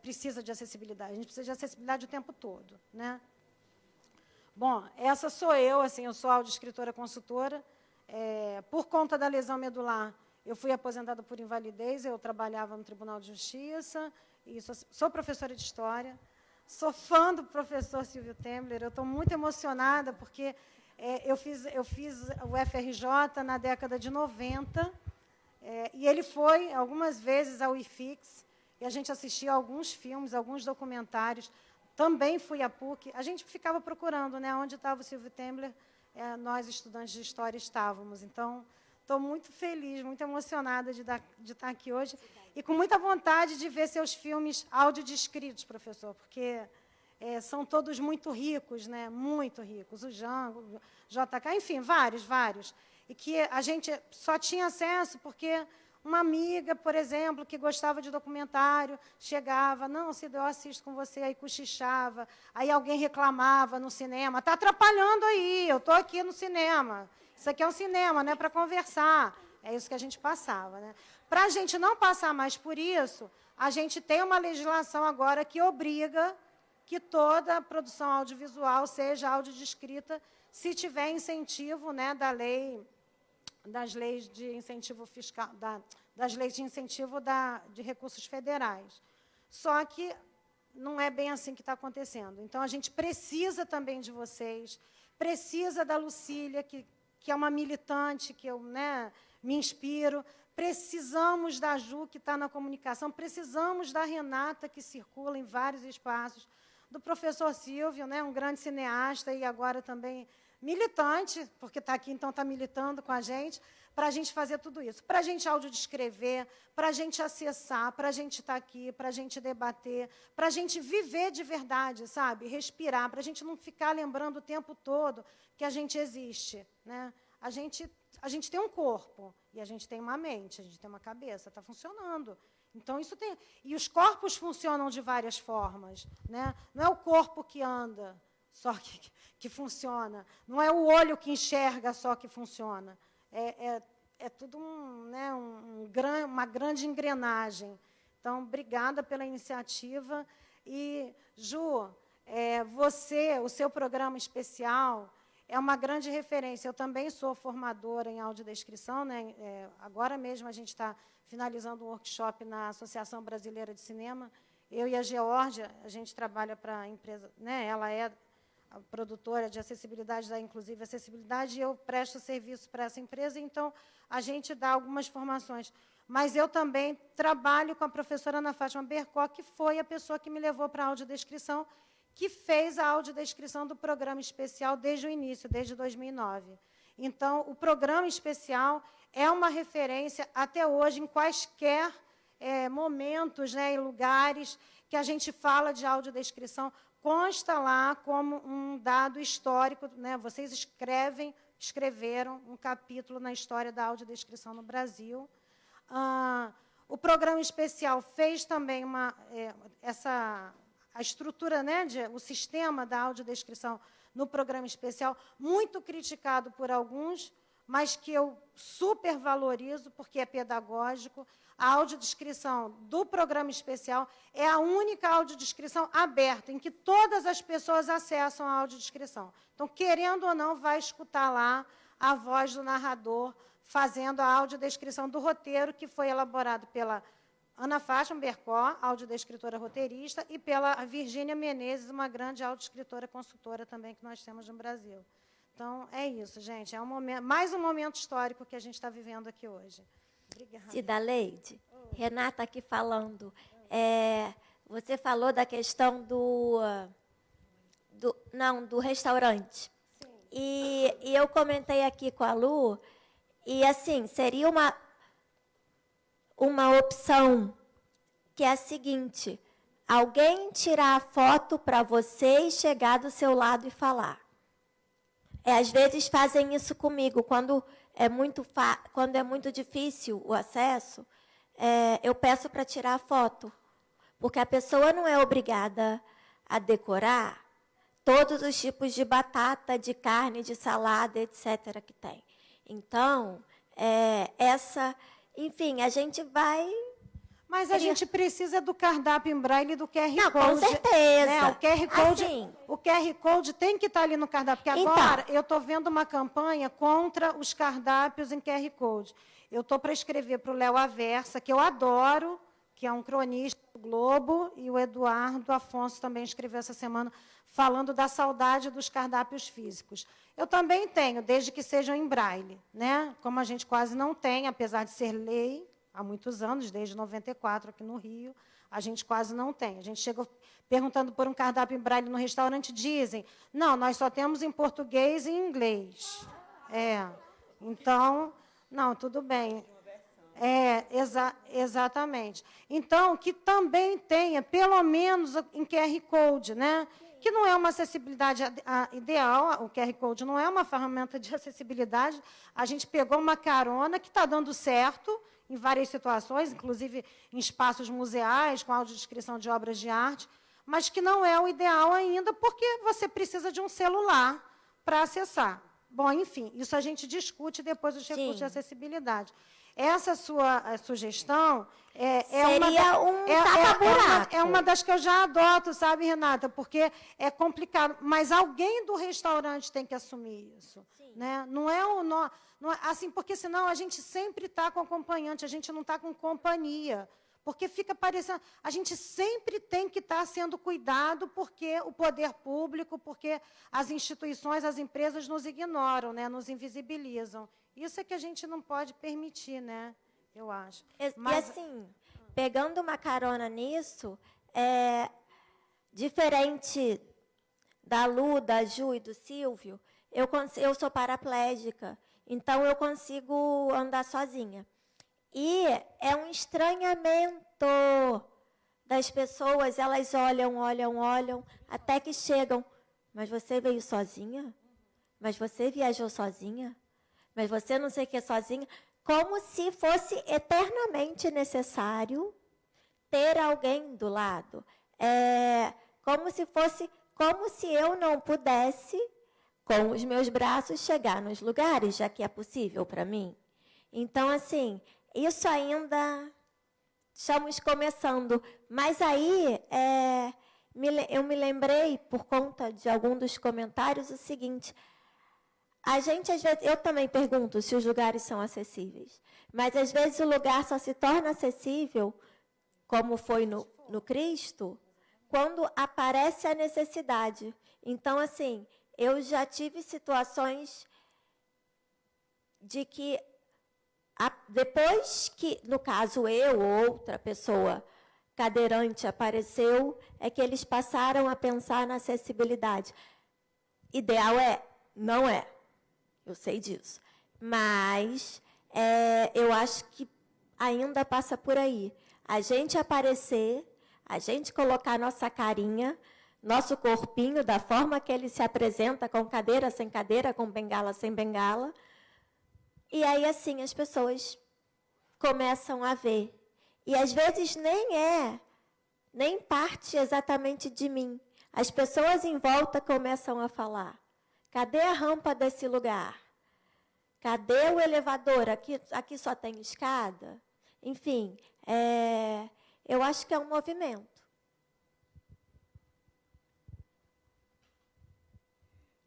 precisa de acessibilidade. A gente precisa de acessibilidade o tempo todo, né? Bom, essa sou eu, assim, eu sou audioescritora consultora. Por conta da lesão medular, eu fui aposentada por invalidez, eu trabalhava no Tribunal de Justiça, e sou professora de História, sou fã do professor Silvio Tembler, eu estou muito emocionada, porque eu fiz o FRJ na década de 90, e ele foi algumas vezes ao IFIX, e a gente assistia alguns filmes, alguns documentários. Também fui à PUC. A gente ficava procurando, né, onde estava o Silvio Tembler. Nós, estudantes de História, estávamos. Então, estou muito feliz, muito emocionada de estar aqui hoje. E com muita vontade de ver seus filmes audiodescritos, professor, porque são todos muito ricos, né, muito ricos. O Jango, o JK, enfim, vários. E que a gente só tinha acesso porque uma amiga, por exemplo, que gostava de documentário, chegava, não, Cida, eu assisto com você, aí cochichava, aí alguém reclamava no cinema, está atrapalhando aí, eu estou aqui no cinema, isso aqui é um cinema, não é para conversar. É isso que a gente passava, né? Para a gente não passar mais por isso, a gente tem uma legislação agora que obriga que toda a produção audiovisual seja audiodescrita, se tiver incentivo, né, das leis de incentivo fiscal, das leis de incentivo de recursos federais. Só que não é bem assim que está acontecendo. Então, a gente precisa também de vocês, precisa da Lucília, que é uma militante, que eu, né, me inspiro, precisamos da Ju, que está na comunicação, precisamos da Renata, que circula em vários espaços, do professor Silvio, né, um grande cineasta e agora também militante, porque está aqui, então está militando com a gente, para a gente fazer tudo isso. Para a gente audiodescrever, para a gente acessar, para a gente estar aqui, para a gente debater, para a gente viver de verdade, sabe? Respirar, para a gente não ficar lembrando o tempo todo que a gente existe, né? A gente tem um corpo, e a gente tem uma mente, a gente tem uma cabeça, está funcionando. Então, isso tem... E os corpos funcionam de várias formas, né? Não é o corpo que anda, só que funciona. Não é o olho que enxerga só que funciona. É tudo uma grande engrenagem. Então, obrigada pela iniciativa. E, Ju, o seu programa especial é uma grande referência. Eu também sou formadora em audiodescrição, né? Agora mesmo a gente está finalizando um workshop na Associação Brasileira de Cinema. Eu e a Geórgia, a gente trabalha para a empresa, né? Ela é a produtora de acessibilidade da Inclusive Acessibilidade, e eu presto serviço para essa empresa, então a gente dá algumas formações. Mas eu também trabalho com a professora Ana Fátima Bercó, que foi a pessoa que me levou para a audiodescrição, que fez a audiodescrição do programa especial desde o início, desde 2009. Então, o programa especial é uma referência até hoje em quaisquer momentos, né, e lugares que a gente fala de audiodescrição, consta lá como um dado histórico, né? Vocês escreveram um capítulo na história da audiodescrição no Brasil. O programa especial fez também a estrutura, né, o sistema da audiodescrição no programa especial, muito criticado por alguns, mas que eu super valorizo, porque é pedagógico. A audiodescrição do programa especial é a única audiodescrição aberta, em que todas as pessoas acessam a audiodescrição. Então, querendo ou não, vai escutar lá a voz do narrador fazendo a audiodescrição do roteiro, que foi elaborado pela Ana Fátima Bercó, audiodescritora roteirista, e pela Virgínia Menezes, uma grande audiodescritora consultora também que nós temos no Brasil. Então, é isso, gente. É mais um momento histórico que a gente está vivendo aqui hoje. Obrigada. Cidaleide, Renata aqui falando. Você falou da questão do restaurante. E eu comentei aqui com a Lu, e assim, seria uma opção que é a seguinte: alguém tirar a foto para você e chegar do seu lado e falar. Às vezes fazem isso comigo, quando é muito difícil o acesso, eu peço para tirar a foto, porque a pessoa não é obrigada a decorar todos os tipos de batata, de carne, de salada, etc. que tem. Então, enfim, a gente vai... Mas a gente precisa do cardápio em braille e do QR Não, Code. com certeza. Né? Assim, O QR Code tem que estar ali no cardápio, porque agora eu estou vendo uma campanha contra os cardápios em QR Code. Eu estou para escrever para o Léo Aversa, que eu adoro, que é um cronista do Globo, e o Eduardo Afonso também escreveu essa semana, falando da saudade dos cardápios físicos. Eu também tenho, desde que sejam em braille, né? Como a gente quase não tem, apesar de ser lei, há muitos anos, desde 94, aqui no Rio, a gente quase não tem. A gente chega perguntando por um cardápio em braille no restaurante, dizem, não, nós só temos em português e em inglês. Então, não, tudo bem. Exatamente. Então, que também tenha, pelo menos em QR Code, né? Que não é uma acessibilidade ideal, o QR Code não é uma ferramenta de acessibilidade. A gente pegou uma carona que está dando certo em várias situações, inclusive em espaços museais, com audiodescrição de obras de arte, mas que não é o ideal ainda, porque você precisa de um celular para acessar. Bom, enfim, isso a gente discute depois dos recursos de acessibilidade. Essa sua sugestão seria um tapa-buraco. É uma das que eu já adoto, sabe, Renata? Porque é complicado. Mas alguém do restaurante tem que assumir isso. Né? Não é assim, porque senão a gente sempre está com acompanhante, a gente não está com companhia. Porque fica parecendo... A gente sempre tem que estar sendo cuidado, porque o poder público, porque as instituições, as empresas nos ignoram, né? Nos invisibilizam. Isso é que a gente não pode permitir, né? Eu acho. Mas, e assim, pegando uma carona nisso, diferente da Lu, da Ju e do Silvio, eu sou paraplégica, então eu consigo andar sozinha. E é um estranhamento das pessoas, elas olham, até que chegam. Mas você veio sozinha? Mas você viajou sozinha? Mas você não sei o que sozinha, como se fosse eternamente necessário ter alguém do lado. Como se eu não pudesse, com os meus braços, chegar nos lugares, já que é possível para mim. Então, assim, isso ainda estamos começando. Mas aí, eu me lembrei, por conta de algum dos comentários, o seguinte... A gente, às vezes, eu também pergunto se os lugares são acessíveis, mas, às vezes, o lugar só se torna acessível, como foi no Cristo, quando aparece a necessidade. Então, assim, eu já tive situações de que, depois que, no caso, eu ou outra pessoa cadeirante apareceu, é que eles passaram a pensar na acessibilidade. Ideal não é. Eu sei disso. Mas eu acho que ainda passa por aí. A gente aparecer, a gente colocar nossa carinha, nosso corpinho, da forma que ele se apresenta, com cadeira, sem cadeira, com bengala, sem bengala. E aí, assim, as pessoas começam a ver. E, às vezes, nem parte exatamente de mim. As pessoas em volta começam a falar. Cadê a rampa desse lugar? Cadê o elevador? Aqui só tem escada? Enfim, eu acho que é um movimento.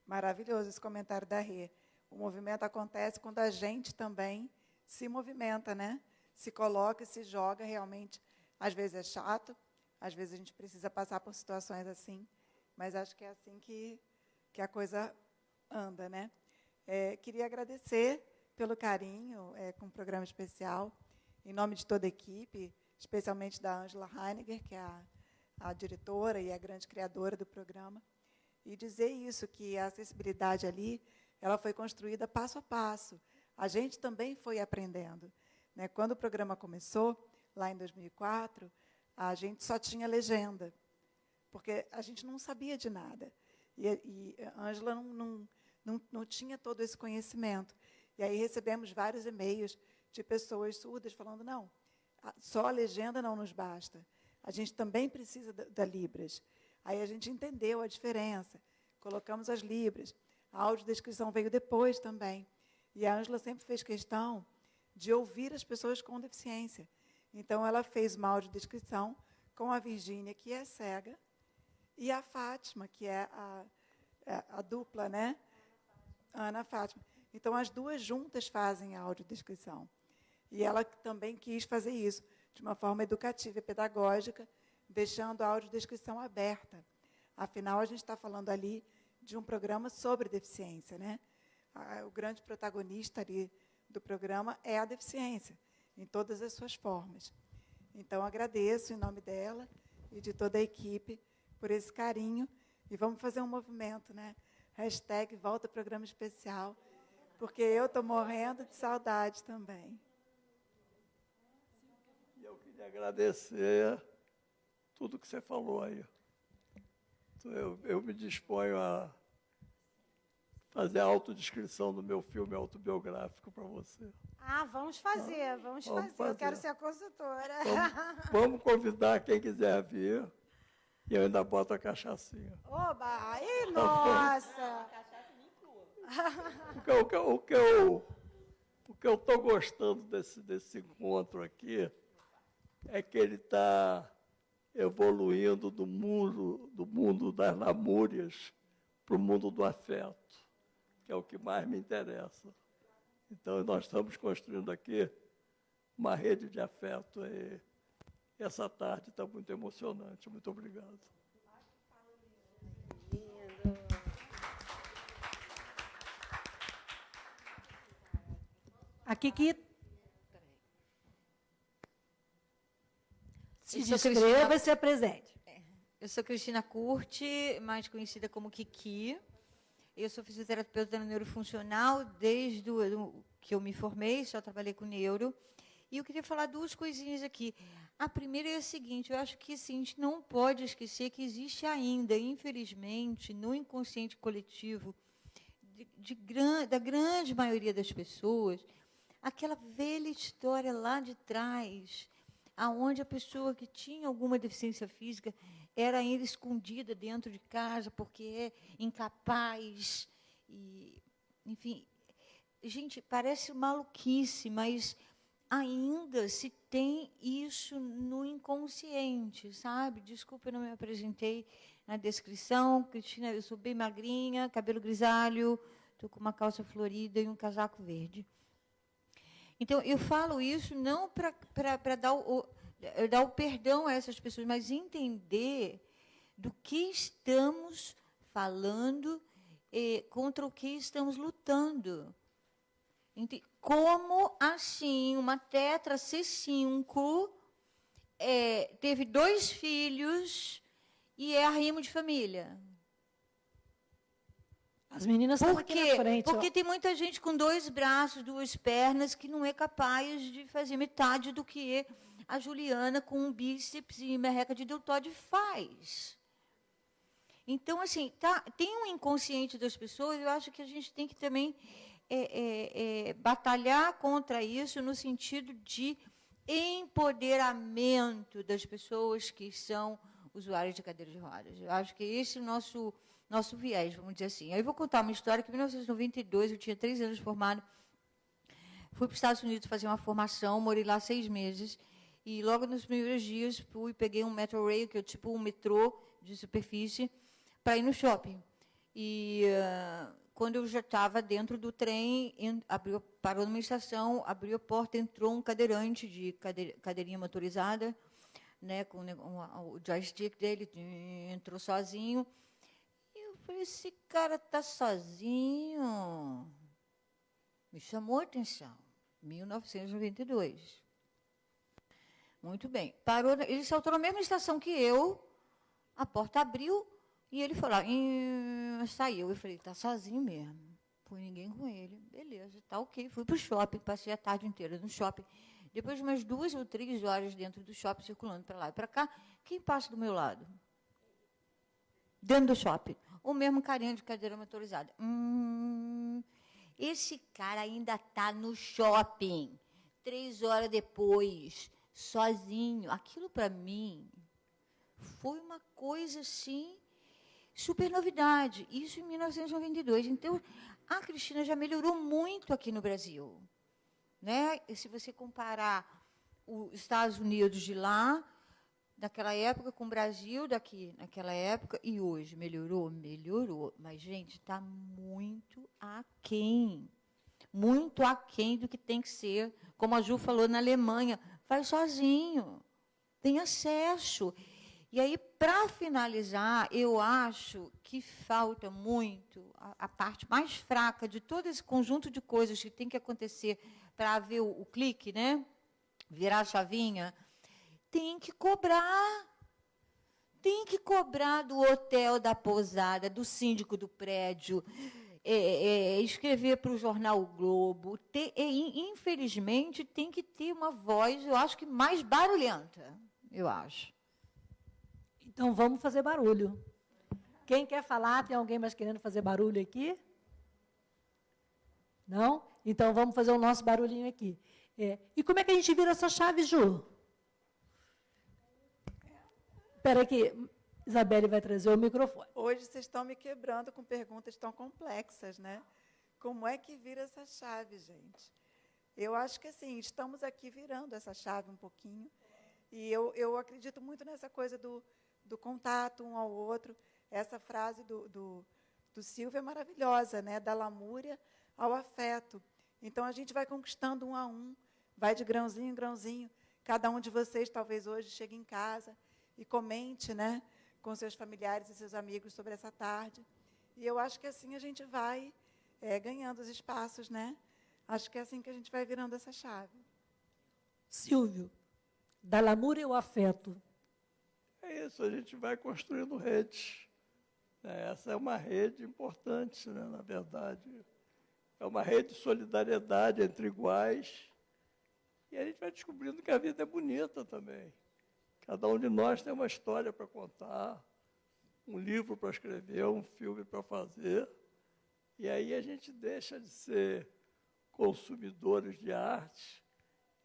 Maravilhoso esse comentário da Rê. O movimento acontece quando a gente também se movimenta, né? Se coloca e se joga realmente Às vezes é chato, às vezes a gente precisa passar por situações assim, mas acho que é assim que a coisa anda, né? Queria agradecer pelo carinho com o programa especial, em nome de toda a equipe, especialmente da Ângela Heinegger, que é a diretora e a grande criadora do programa, e dizer isso, que a acessibilidade ali, ela foi construída passo a passo. A gente também foi aprendendo, né? Quando o programa começou, lá em 2004, a gente só tinha legenda, porque a gente não sabia de nada. E a Ângela não tinha todo esse conhecimento. E aí recebemos vários e-mails de pessoas surdas falando, não, só a legenda não nos basta. A gente também precisa da Libras. Aí a gente entendeu a diferença, colocamos as Libras. A audiodescrição veio depois também. E a Ângela sempre fez questão de ouvir as pessoas com deficiência. Então, ela fez uma audiodescrição com a Virgínia, que é cega, e a Fátima, que é a dupla, né? Ana Fátima. Então, as duas juntas fazem a audiodescrição. E ela também quis fazer isso de uma forma educativa e pedagógica, deixando a audiodescrição aberta. Afinal, a gente está falando ali de um programa sobre deficiência, né? O grande protagonista ali do programa é a deficiência, em todas as suas formas. Então, agradeço em nome dela e de toda a equipe por esse carinho. E vamos fazer um movimento, né? Hashtag volta programa especial, porque eu estou morrendo de saudade também. E eu queria agradecer tudo que você falou aí. Eu me disponho a fazer a autodescrição do meu filme autobiográfico para você. Vamos fazer, vamos fazer. Eu quero ser a consultora. Vamos convidar quem quiser vir. E eu ainda boto a cachaçinha. Oba! Ai, nossa! O que eu estou gostando desse encontro aqui é que ele está evoluindo do mundo das lamúrias para o mundo do afeto, que é o que mais me interessa. Então, nós estamos construindo aqui uma rede de afeto. E essa tarde está muito emocionante. Muito obrigado. A Kiki. Se Eu sou descreva Cristina- e se apresente. Eu sou Cristina Curti, mais conhecida como Kiki. Eu sou fisioterapeuta neurofuncional desde que eu me formei, só trabalhei com neuro. E eu queria falar duas coisinhas aqui. A primeira é a seguinte, eu acho que assim, a gente não pode esquecer que existe ainda, infelizmente, no inconsciente coletivo, da grande maioria das pessoas, aquela velha história lá de trás, aonde a pessoa que tinha alguma deficiência física era ainda escondida dentro de casa porque é incapaz. E, enfim, gente, parece maluquice, mas ainda se tem isso no inconsciente, sabe? Desculpa, eu não me apresentei na descrição. Cristina, eu sou bem magrinha, cabelo grisalho, estou com uma calça florida e um casaco verde. Então, eu falo isso não para dar o perdão a essas pessoas, mas entender do que estamos falando contra o que estamos lutando. Como assim uma tetra C5 teve 2 filhos e é arrimo de família? As meninas estão aqui na frente. Porque tem muita gente com 2 braços, 2 pernas, que não é capaz de fazer metade do que a Juliana, com um bíceps e merreca de deltóide, faz. Então, assim, tem um inconsciente das pessoas, eu acho que a gente tem que também batalhar contra isso no sentido de empoderamento das pessoas que são usuários de cadeira de rodas. Eu acho que esse é o nosso viés, vamos dizer assim. Aí eu vou contar uma história que em 1992, eu tinha 3 anos de formado, fui para os Estados Unidos fazer uma formação, morei lá 6 meses, e logo nos primeiros dias peguei um Metro Rail, que é tipo um metrô de superfície, para ir no shopping. E quando eu já estava dentro do trem, parou numa estação, abriu a porta, entrou um cadeirante de cadeirinha motorizada, né, com o joystick dele, entrou sozinho. E eu falei, esse cara está sozinho. Me chamou a atenção. 1992. Muito bem. Parou, ele saltou na mesma estação que eu, a porta abriu e ele foi lá, saiu. Eu falei, está sozinho mesmo. Foi ninguém com ele. Beleza, tá ok. Fui para o shopping, passei a tarde inteira no shopping. Depois de umas 2 ou 3 horas dentro do shopping, circulando para lá e para cá, quem passa do meu lado? Dentro do shopping. O mesmo carinha de cadeira motorizada. Esse cara ainda está no shopping. 3 horas depois, sozinho. Aquilo, para mim, foi uma coisa, assim, super novidade. Isso em 1992. Então, a Cristina já melhorou muito aqui no Brasil. Né? E se você comparar os Estados Unidos de lá, daquela época, com o Brasil daqui, naquela época, e hoje, melhorou? Melhorou. Mas, gente, está muito aquém. Muito aquém do que tem que ser. Como a Ju falou, na Alemanha, vai sozinho, tem acesso. E aí, para finalizar, eu acho que falta muito a parte mais fraca de todo esse conjunto de coisas que tem que acontecer para haver o clique, né? Virar a chavinha. Tem que cobrar. Tem que cobrar do hotel, da pousada, do síndico do prédio, escrever para o jornal O Globo. Infelizmente, tem que ter uma voz, eu acho que mais barulhenta, eu acho. Então, vamos fazer barulho. Quem quer falar? Tem alguém mais querendo fazer barulho aqui? Não? Então, vamos fazer o nosso barulhinho aqui. E como é que a gente vira essa chave, Ju? Espera que Isabelle vai trazer o microfone. Hoje vocês estão me quebrando com perguntas tão complexas, né? Como é que vira essa chave, gente? Eu acho que, assim, estamos aqui virando essa chave um pouquinho. E eu acredito muito nessa coisa do contato um ao outro. Essa frase do Silvio é maravilhosa, né? Da lamúria ao afeto. Então, a gente vai conquistando um a um, vai de grãozinho em grãozinho. Cada um de vocês, talvez, hoje, chegue em casa e comente, né, com seus familiares e seus amigos sobre essa tarde. E eu acho que assim a gente vai ganhando os espaços, né? Acho que é assim que a gente vai virando essa chave. Silvio, da lamúria ao afeto. É isso, a gente vai construindo redes. Essa é uma rede importante, né, na verdade. É uma rede de solidariedade entre iguais. E a gente vai descobrindo que a vida é bonita também. Cada um de nós tem uma história para contar, um livro para escrever, um filme para fazer. E aí a gente deixa de ser consumidores de arte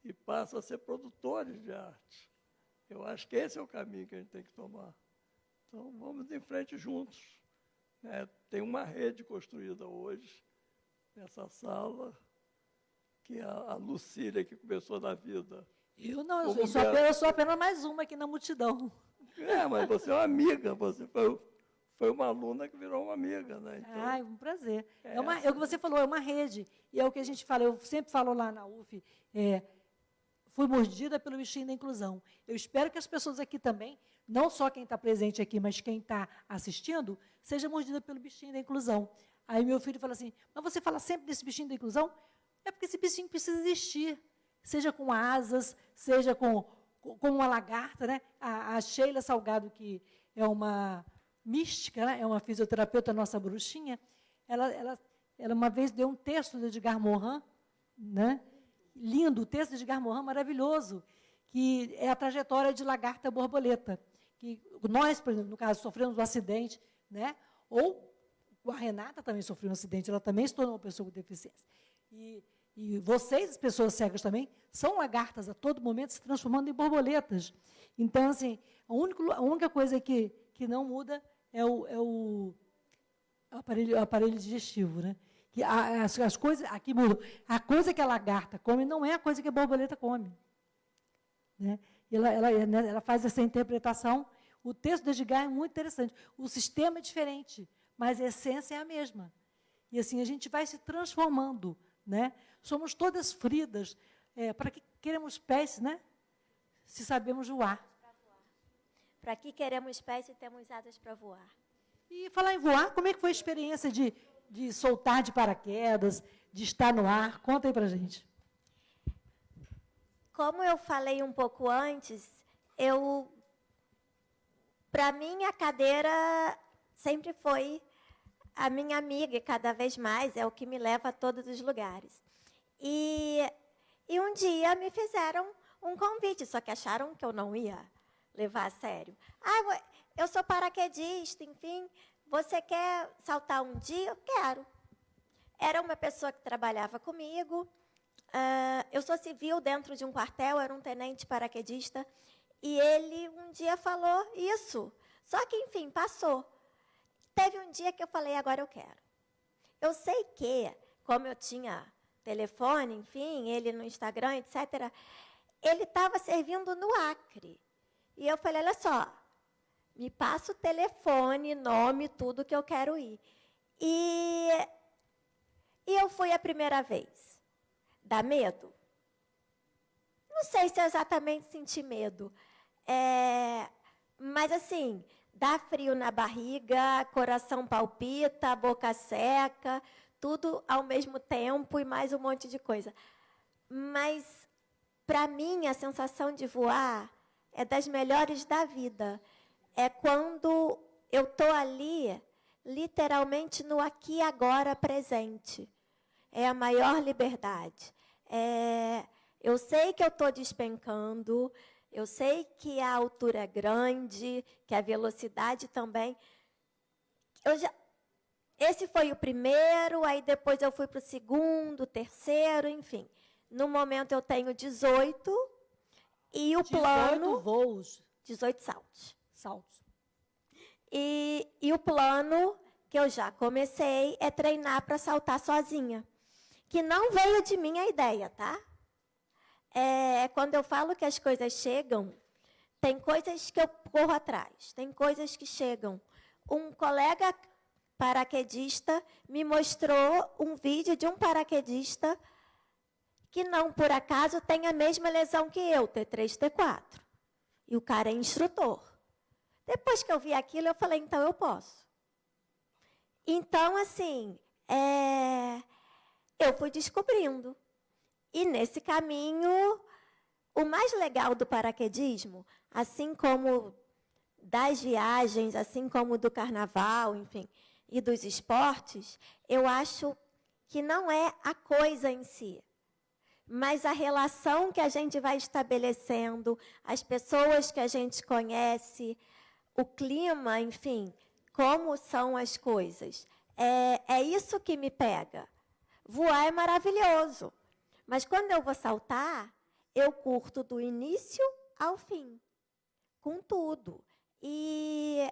e passa a ser produtores de arte. Eu acho que esse é o caminho que a gente tem que tomar. Então, vamos em frente juntos. Tem uma rede construída hoje, nessa sala, que é a Lucília, que começou na vida. Eu não, eu sou apenas mais uma aqui na multidão. Mas você é uma amiga, você foi uma aluna que virou uma amiga, né? Então, é um prazer. É o que você falou, é uma rede. E é o que a gente fala, eu sempre falo lá na UF, fui mordida pelo bichinho da inclusão. Eu espero que as pessoas aqui também, não só quem está presente aqui, mas quem está assistindo, seja mordida pelo bichinho da inclusão. Aí meu filho fala assim, mas você fala sempre desse bichinho da inclusão? É porque esse bichinho precisa existir. Seja com asas, seja com uma lagarta, né? A Sheila Salgado, que é uma mística, né? É uma fisioterapeuta, nossa bruxinha, ela uma vez deu um texto de Edgar Morin, né? Lindo, o texto de Edgar Morin, maravilhoso, que é a trajetória de lagarta borboleta. Que nós, por exemplo, no caso, sofremos um acidente, né? Ou a Renata também sofreu um acidente, ela também se tornou uma pessoa com deficiência. E vocês, as pessoas cegas também, são lagartas a todo momento se transformando em borboletas. Então, assim, a única coisa que não muda é o aparelho digestivo, né? Que as coisas aqui mudam. A coisa que a lagarta come não é a coisa que a borboleta come. Né? Ela faz essa interpretação. O texto de Edgar é muito interessante. O sistema é diferente, mas a essência é a mesma. E assim a gente vai se transformando. Né? Somos todas fridas. Para que queremos pés, né? Se sabemos voar? Para que queremos pés e temos asas para voar. E falar em voar, como é que foi a experiência de soltar de paraquedas, de estar no ar? Conta aí pra gente. Como eu falei um pouco antes, para mim, a cadeira sempre foi a minha amiga, e cada vez mais é o que me leva a todos os lugares. E um dia me fizeram um convite, só que acharam que eu não ia levar a sério. Ah, eu sou paraquedista, enfim, você quer saltar um dia? Eu quero. Era uma pessoa que trabalhava comigo, eu sou civil dentro de um quartel, era um tenente paraquedista, e ele um dia falou isso. Só que, enfim, passou. Teve um dia que eu falei, agora eu quero. Eu sei que, como eu tinha telefone, enfim, ele no Instagram, etc., ele estava servindo no Acre. E eu falei, olha só, me passa o telefone, nome, tudo que eu quero ir. E eu fui a primeira vez. Dá medo? Não sei se eu exatamente senti medo. Mas, assim, dá frio na barriga, coração palpita, boca seca, tudo ao mesmo tempo e mais um monte de coisa. Mas, para mim, a sensação de voar é das melhores da vida. É quando eu estou ali, literalmente no aqui e agora presente. É a maior liberdade. Eu sei que eu estou despencando, eu sei que a altura é grande, que a velocidade também. Esse foi o primeiro, aí depois eu fui para o segundo, terceiro, enfim. No momento eu tenho 18 e o plano... 18 voos. 18 saltos. Saltos. E o plano que eu já comecei é treinar para saltar sozinha. Que não veio de mim a ideia, tá? Quando eu falo que as coisas chegam, tem coisas que eu corro atrás, tem coisas que chegam. Um colega paraquedista me mostrou um vídeo de um paraquedista que não, por acaso, tem a mesma lesão que eu, T3, T4. E o cara é instrutor. Depois que eu vi aquilo, eu falei, então eu posso. Então, assim, eu fui descobrindo. E, nesse caminho, o mais legal do paraquedismo, assim como das viagens, assim como do carnaval, enfim, e dos esportes, eu acho que não é a coisa em si, mas a relação que a gente vai estabelecendo, as pessoas que a gente conhece, o clima, enfim, como são as coisas. É isso que me pega. Voar é maravilhoso, mas quando eu vou saltar, eu curto do início ao fim, com tudo. E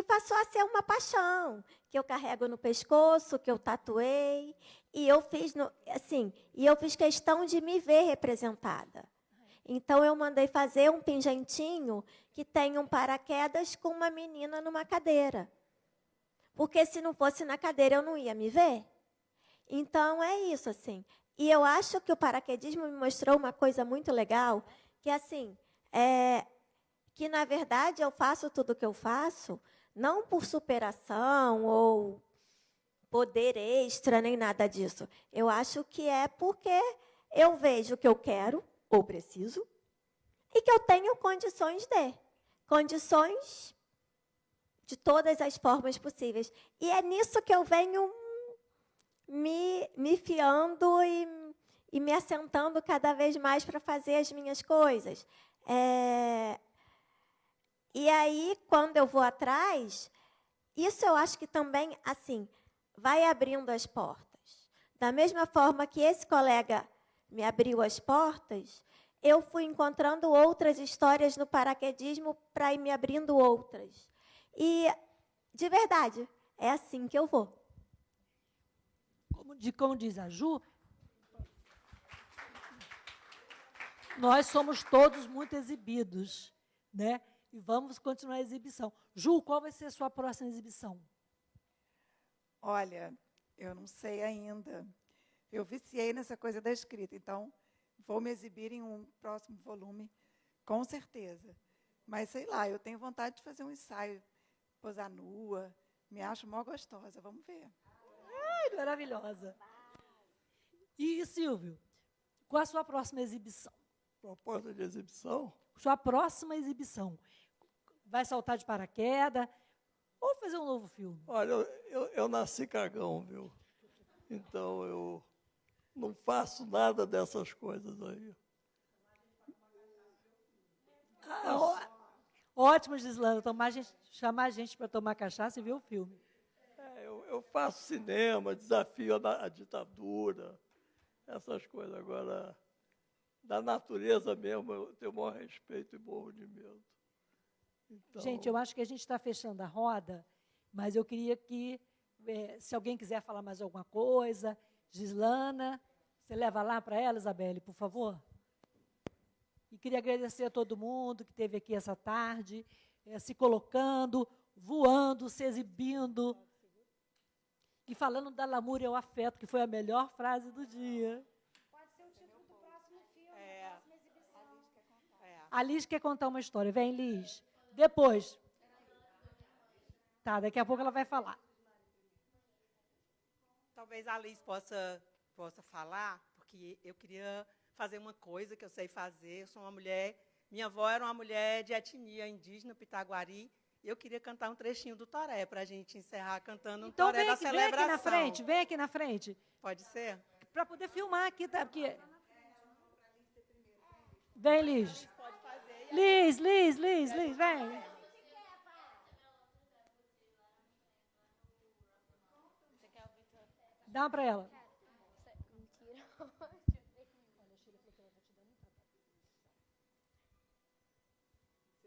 passou a ser uma paixão, que eu carrego no pescoço, que eu tatuei, e eu fiz, eu fiz questão de me ver representada. Então, eu mandei fazer um pingentinho que tem um paraquedas com uma menina numa cadeira. Porque se não fosse na cadeira, eu não ia me ver. Então, é isso, assim. E eu acho que o paraquedismo me mostrou uma coisa muito legal, que, assim, que, na verdade, eu faço tudo o que eu faço, não por superação ou poder extra, nem nada disso. Eu acho que é porque eu vejo que eu quero, ou preciso, e que eu tenho condições de todas as formas possíveis. E é nisso que eu venho me fiando e me assentando cada vez mais para fazer as minhas coisas. E aí, quando eu vou atrás, isso eu acho que também, assim, vai abrindo as portas. Da mesma forma que esse colega me abriu as portas, eu fui encontrando outras histórias no paraquedismo para ir me abrindo outras. E, de verdade, é assim que eu vou. Como diz a Ju, nós somos todos muito exibidos, né? E vamos continuar a exibição. Ju, qual vai ser a sua próxima exibição? Olha, eu não sei ainda. Eu viciei nessa coisa da escrita, então vou me exibir em um próximo volume, com certeza. Mas, sei lá, eu tenho vontade de fazer um ensaio, posar nua, me acho mó gostosa, vamos ver. Ai, maravilhosa. E, Silvio, qual a sua próxima exibição? Proposta de exibição? Sua próxima exibição. Vai saltar de paraquedas ou fazer um novo filme? Olha, eu nasci cagão, viu? Então, eu não faço nada dessas coisas aí. Ótimo, Gislana, chamar a gente para tomar cachaça e ver o filme. Eu faço cinema, desafio a ditadura, essas coisas. Agora, da natureza mesmo, eu tenho o maior respeito e morro de medo. Então, Gente, eu acho que a gente está fechando a roda, mas eu queria que, se alguém quiser falar mais alguma coisa, Gislana, você leva lá para ela, Isabelle, por favor? E queria agradecer a todo mundo que esteve aqui essa tarde, se colocando, voando, se exibindo, e falando da lamúria ao afeto, que foi a melhor frase do dia. Pode ser o título do próximo filme, É. da próxima exibição. A Liz quer contar uma história. Vem, Liz. Depois. Tá, daqui a pouco ela vai falar. Talvez a Liz possa falar, porque eu queria fazer uma coisa que eu sei fazer. Eu sou uma mulher, minha avó era uma mulher de etnia indígena, Pitaguari, e eu queria cantar um trechinho do Toré, para a gente encerrar cantando Então um Toré da celebração. vem aqui na frente. Pode ser? Para poder filmar aqui, tá? Porque... Vem, Liz. Liz, vem. Dá para ela.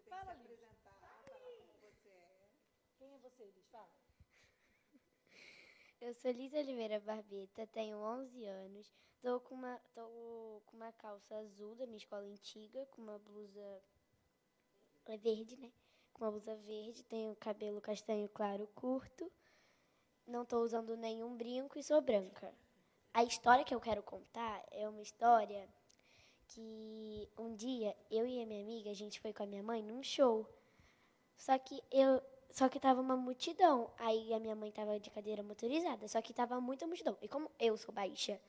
Fala, Liz. Quem é você, Liz? Fala. Eu sou Liz Oliveira Barbeta, tenho 11 anos, tô com uma calça azul da minha escola antiga, com uma blusa verde, né? Com uma blusa verde, tenho cabelo castanho claro curto, não estou usando nenhum brinco e sou branca. A história que eu quero contar é uma história que um dia eu e a minha amiga, a gente foi com a minha mãe num show. Só que tava uma multidão. Aí a minha mãe tava de cadeira motorizada, só que tava muita multidão. E como eu sou baixa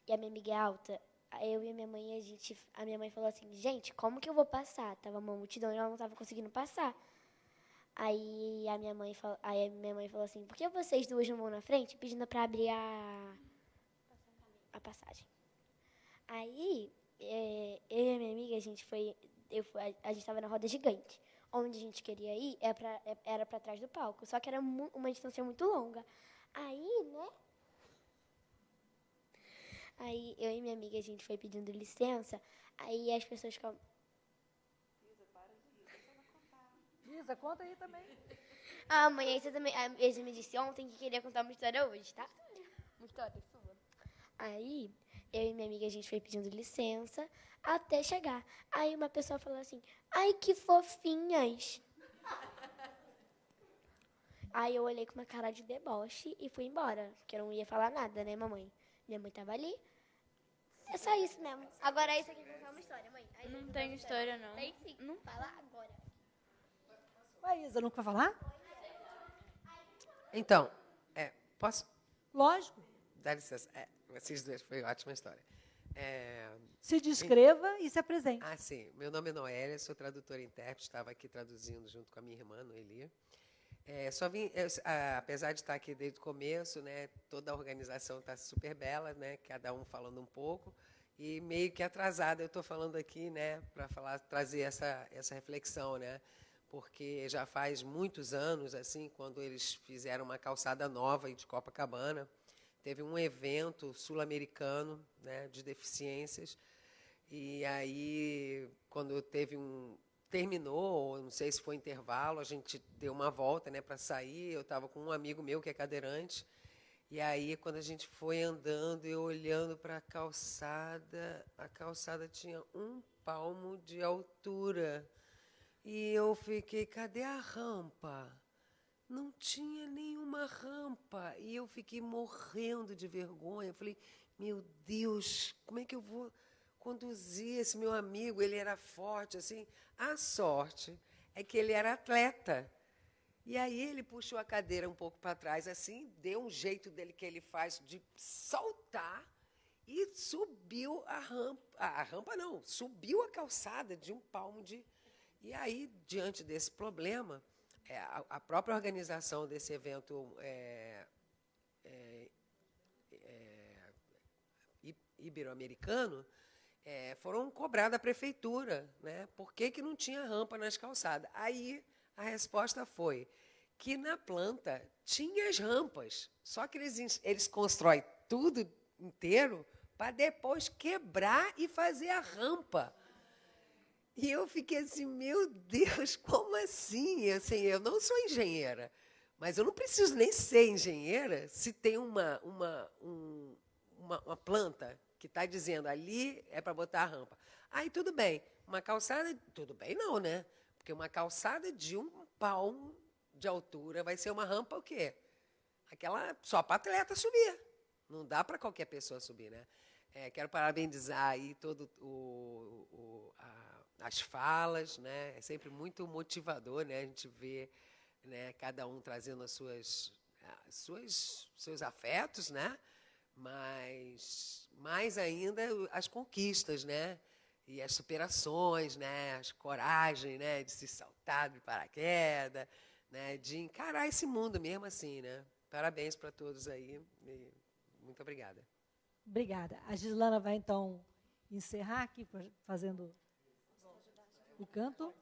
e a minha amiga é alta, eu e a minha mãe, a minha mãe falou assim: "Gente, como que eu vou passar?" Tava uma multidão e ela não tava conseguindo passar. Aí a minha mãe falou assim: "Por que vocês duas não vão na frente pedindo para abrir a passagem?" Aí eu e a minha amiga, a gente estava na roda gigante. Onde a gente queria ir era para trás do palco, só que era uma distância muito longa. Aí, né? Aí eu e minha amiga, a gente foi pedindo licença, aí as pessoas ficam... Isa, conta aí também. Ah, mãe, aí você também... A Isa me disse ontem que queria contar uma história hoje, tá? Uma história sua. Aí, eu e minha amiga, a gente foi pedindo licença até chegar. Aí uma pessoa falou assim: "Ai, que fofinhas." Aí eu olhei com uma cara de deboche e fui embora, porque eu não ia falar nada, né, mamãe? Minha mãe tava ali. É só isso mesmo. Agora é isso aqui que contar uma história, mãe. Aí Não tem história, não. Tem sim. Não fala agora. Vai, Isa, não quer falar? Então, posso? Lógico. Dá licença. Vocês dois, foi uma ótima história. Se descreva e se apresente. Ah, sim. Meu nome é Noélia, sou tradutora e intérprete, estava aqui traduzindo junto com a minha irmã, Noeli. Apesar de estar aqui desde o começo, né, toda a organização está super bela, né, cada um falando um pouco, e meio que atrasada eu estou falando aqui, né, para trazer essa reflexão, né, porque já faz muitos anos, assim, quando eles fizeram uma calçada nova de Copacabana, teve um evento sul-americano, né, de deficiências, e aí, quando terminou, não sei se foi intervalo, a gente deu uma volta, né, para sair, eu estava com um amigo meu que é cadeirante, e aí, quando a gente foi andando e olhando para a calçada tinha 1 palmo de altura, e eu fiquei: cadê a rampa? Não tinha nenhuma rampa. E eu fiquei morrendo de vergonha. Eu falei: meu Deus, como é que eu vou conduzir esse meu amigo? Ele era forte, assim. A sorte é que ele era atleta. E aí ele puxou a cadeira um pouco para trás, assim, deu um jeito dele que ele faz de saltar e subiu a rampa não, subiu a calçada de um palmo de... E aí, diante desse problema, a própria organização desse evento ibero-americano foram cobrar da prefeitura, né? Por que não tinha rampa nas calçadas? Aí a resposta foi que na planta tinha as rampas, só que eles constroem tudo inteiro para depois quebrar e fazer a rampa. E eu fiquei assim, meu Deus, como assim? Assim, eu não sou engenheira, mas eu não preciso nem ser engenheira se tem uma planta que está dizendo ali é para botar a rampa. Aí tudo bem, uma calçada, tudo bem não, né? Porque uma calçada de 1 palmo de altura vai ser uma rampa o quê? Aquela só para atleta subir. Não dá para qualquer pessoa subir, né? Quero parabenizar aí todo as falas, né? É sempre muito motivador, né? A gente vê, né, cada um trazendo seus afetos, né? Mas mais ainda as conquistas, né? E as superações, né? As coragem, né? De se saltar de paraquedas, né? De encarar esse mundo mesmo assim, né? Parabéns para todos aí. E muito obrigada. Obrigada. A Gislana vai, então, encerrar aqui, fazendo o canto.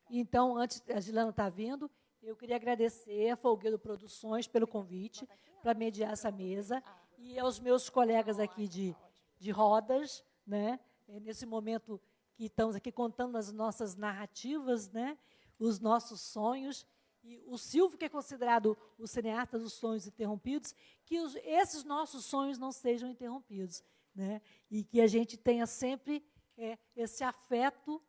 Então, antes, a Gislana está vindo, eu queria agradecer a Folguedo Produções pelo convite para mediar essa mesa e aos meus colegas aqui de rodas, né? Nesse momento que estamos aqui contando as nossas narrativas, né? Os nossos sonhos. E o Silvio, que é considerado o cineasta dos sonhos interrompidos, que esses nossos sonhos não sejam interrompidos, né? E que a gente tenha sempre esse afeto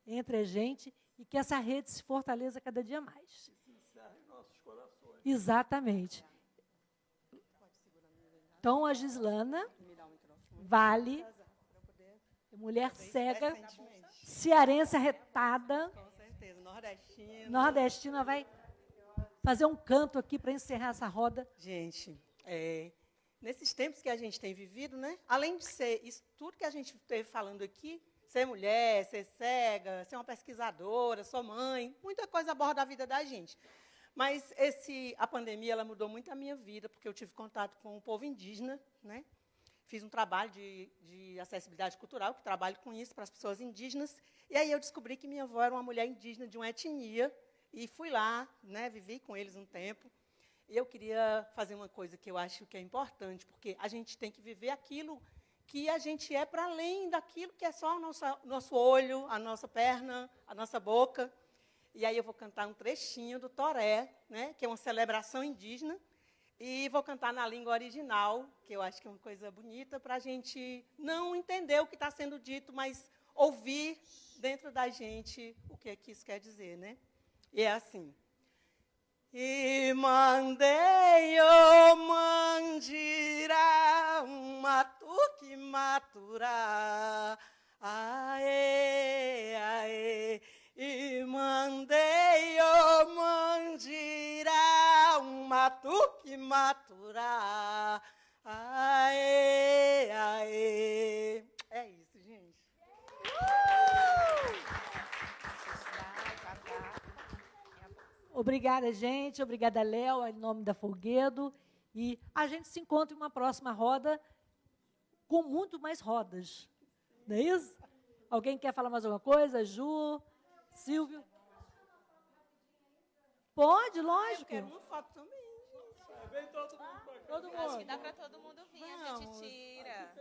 entre a gente e que essa rede se fortaleça cada dia mais. Exatamente. Então, a Gislana Vale, mulher cega, cearense arretada, nordestina, vai fazer um canto aqui para encerrar essa roda. Gente, nesses tempos que a gente tem vivido, né? Além de ser isso tudo que a gente esteve falando aqui, ser mulher, ser cega, ser uma pesquisadora, sou mãe, muita coisa aborda a vida da gente. Mas a pandemia ela mudou muito a minha vida, porque eu tive contato com o povo indígena, né? Fiz um trabalho de acessibilidade cultural, que trabalho com isso para as pessoas indígenas, e aí eu descobri que minha avó era uma mulher indígena de uma etnia, e fui lá, né, vivi com eles um tempo, e eu queria fazer uma coisa que eu acho que é importante, porque a gente tem que viver aquilo que a gente é para além daquilo que é só o nosso olho, a nossa perna, a nossa boca. E aí eu vou cantar um trechinho do Toré, né, que é uma celebração indígena, e vou cantar na língua original, que eu acho que é uma coisa bonita, para a gente não entender o que está sendo dito, mas ouvir dentro da gente o que é que isso quer dizer, né? E é assim. E mandei o mandira, matuque maturá, aê, aê. E mandei o mandira, matuque maturá, aê, aê. É isso, gente. Obrigada, gente. Obrigada, Léo, em nome da Folguedo. E a gente se encontra em uma próxima roda com muito mais rodas. Não é isso? Alguém quer falar mais alguma coisa? Ju, Silvio? Pode, lógico. Eu quero uma foto também, gente. Todo mundo. Acho que dá para todo mundo vir, a gente tira.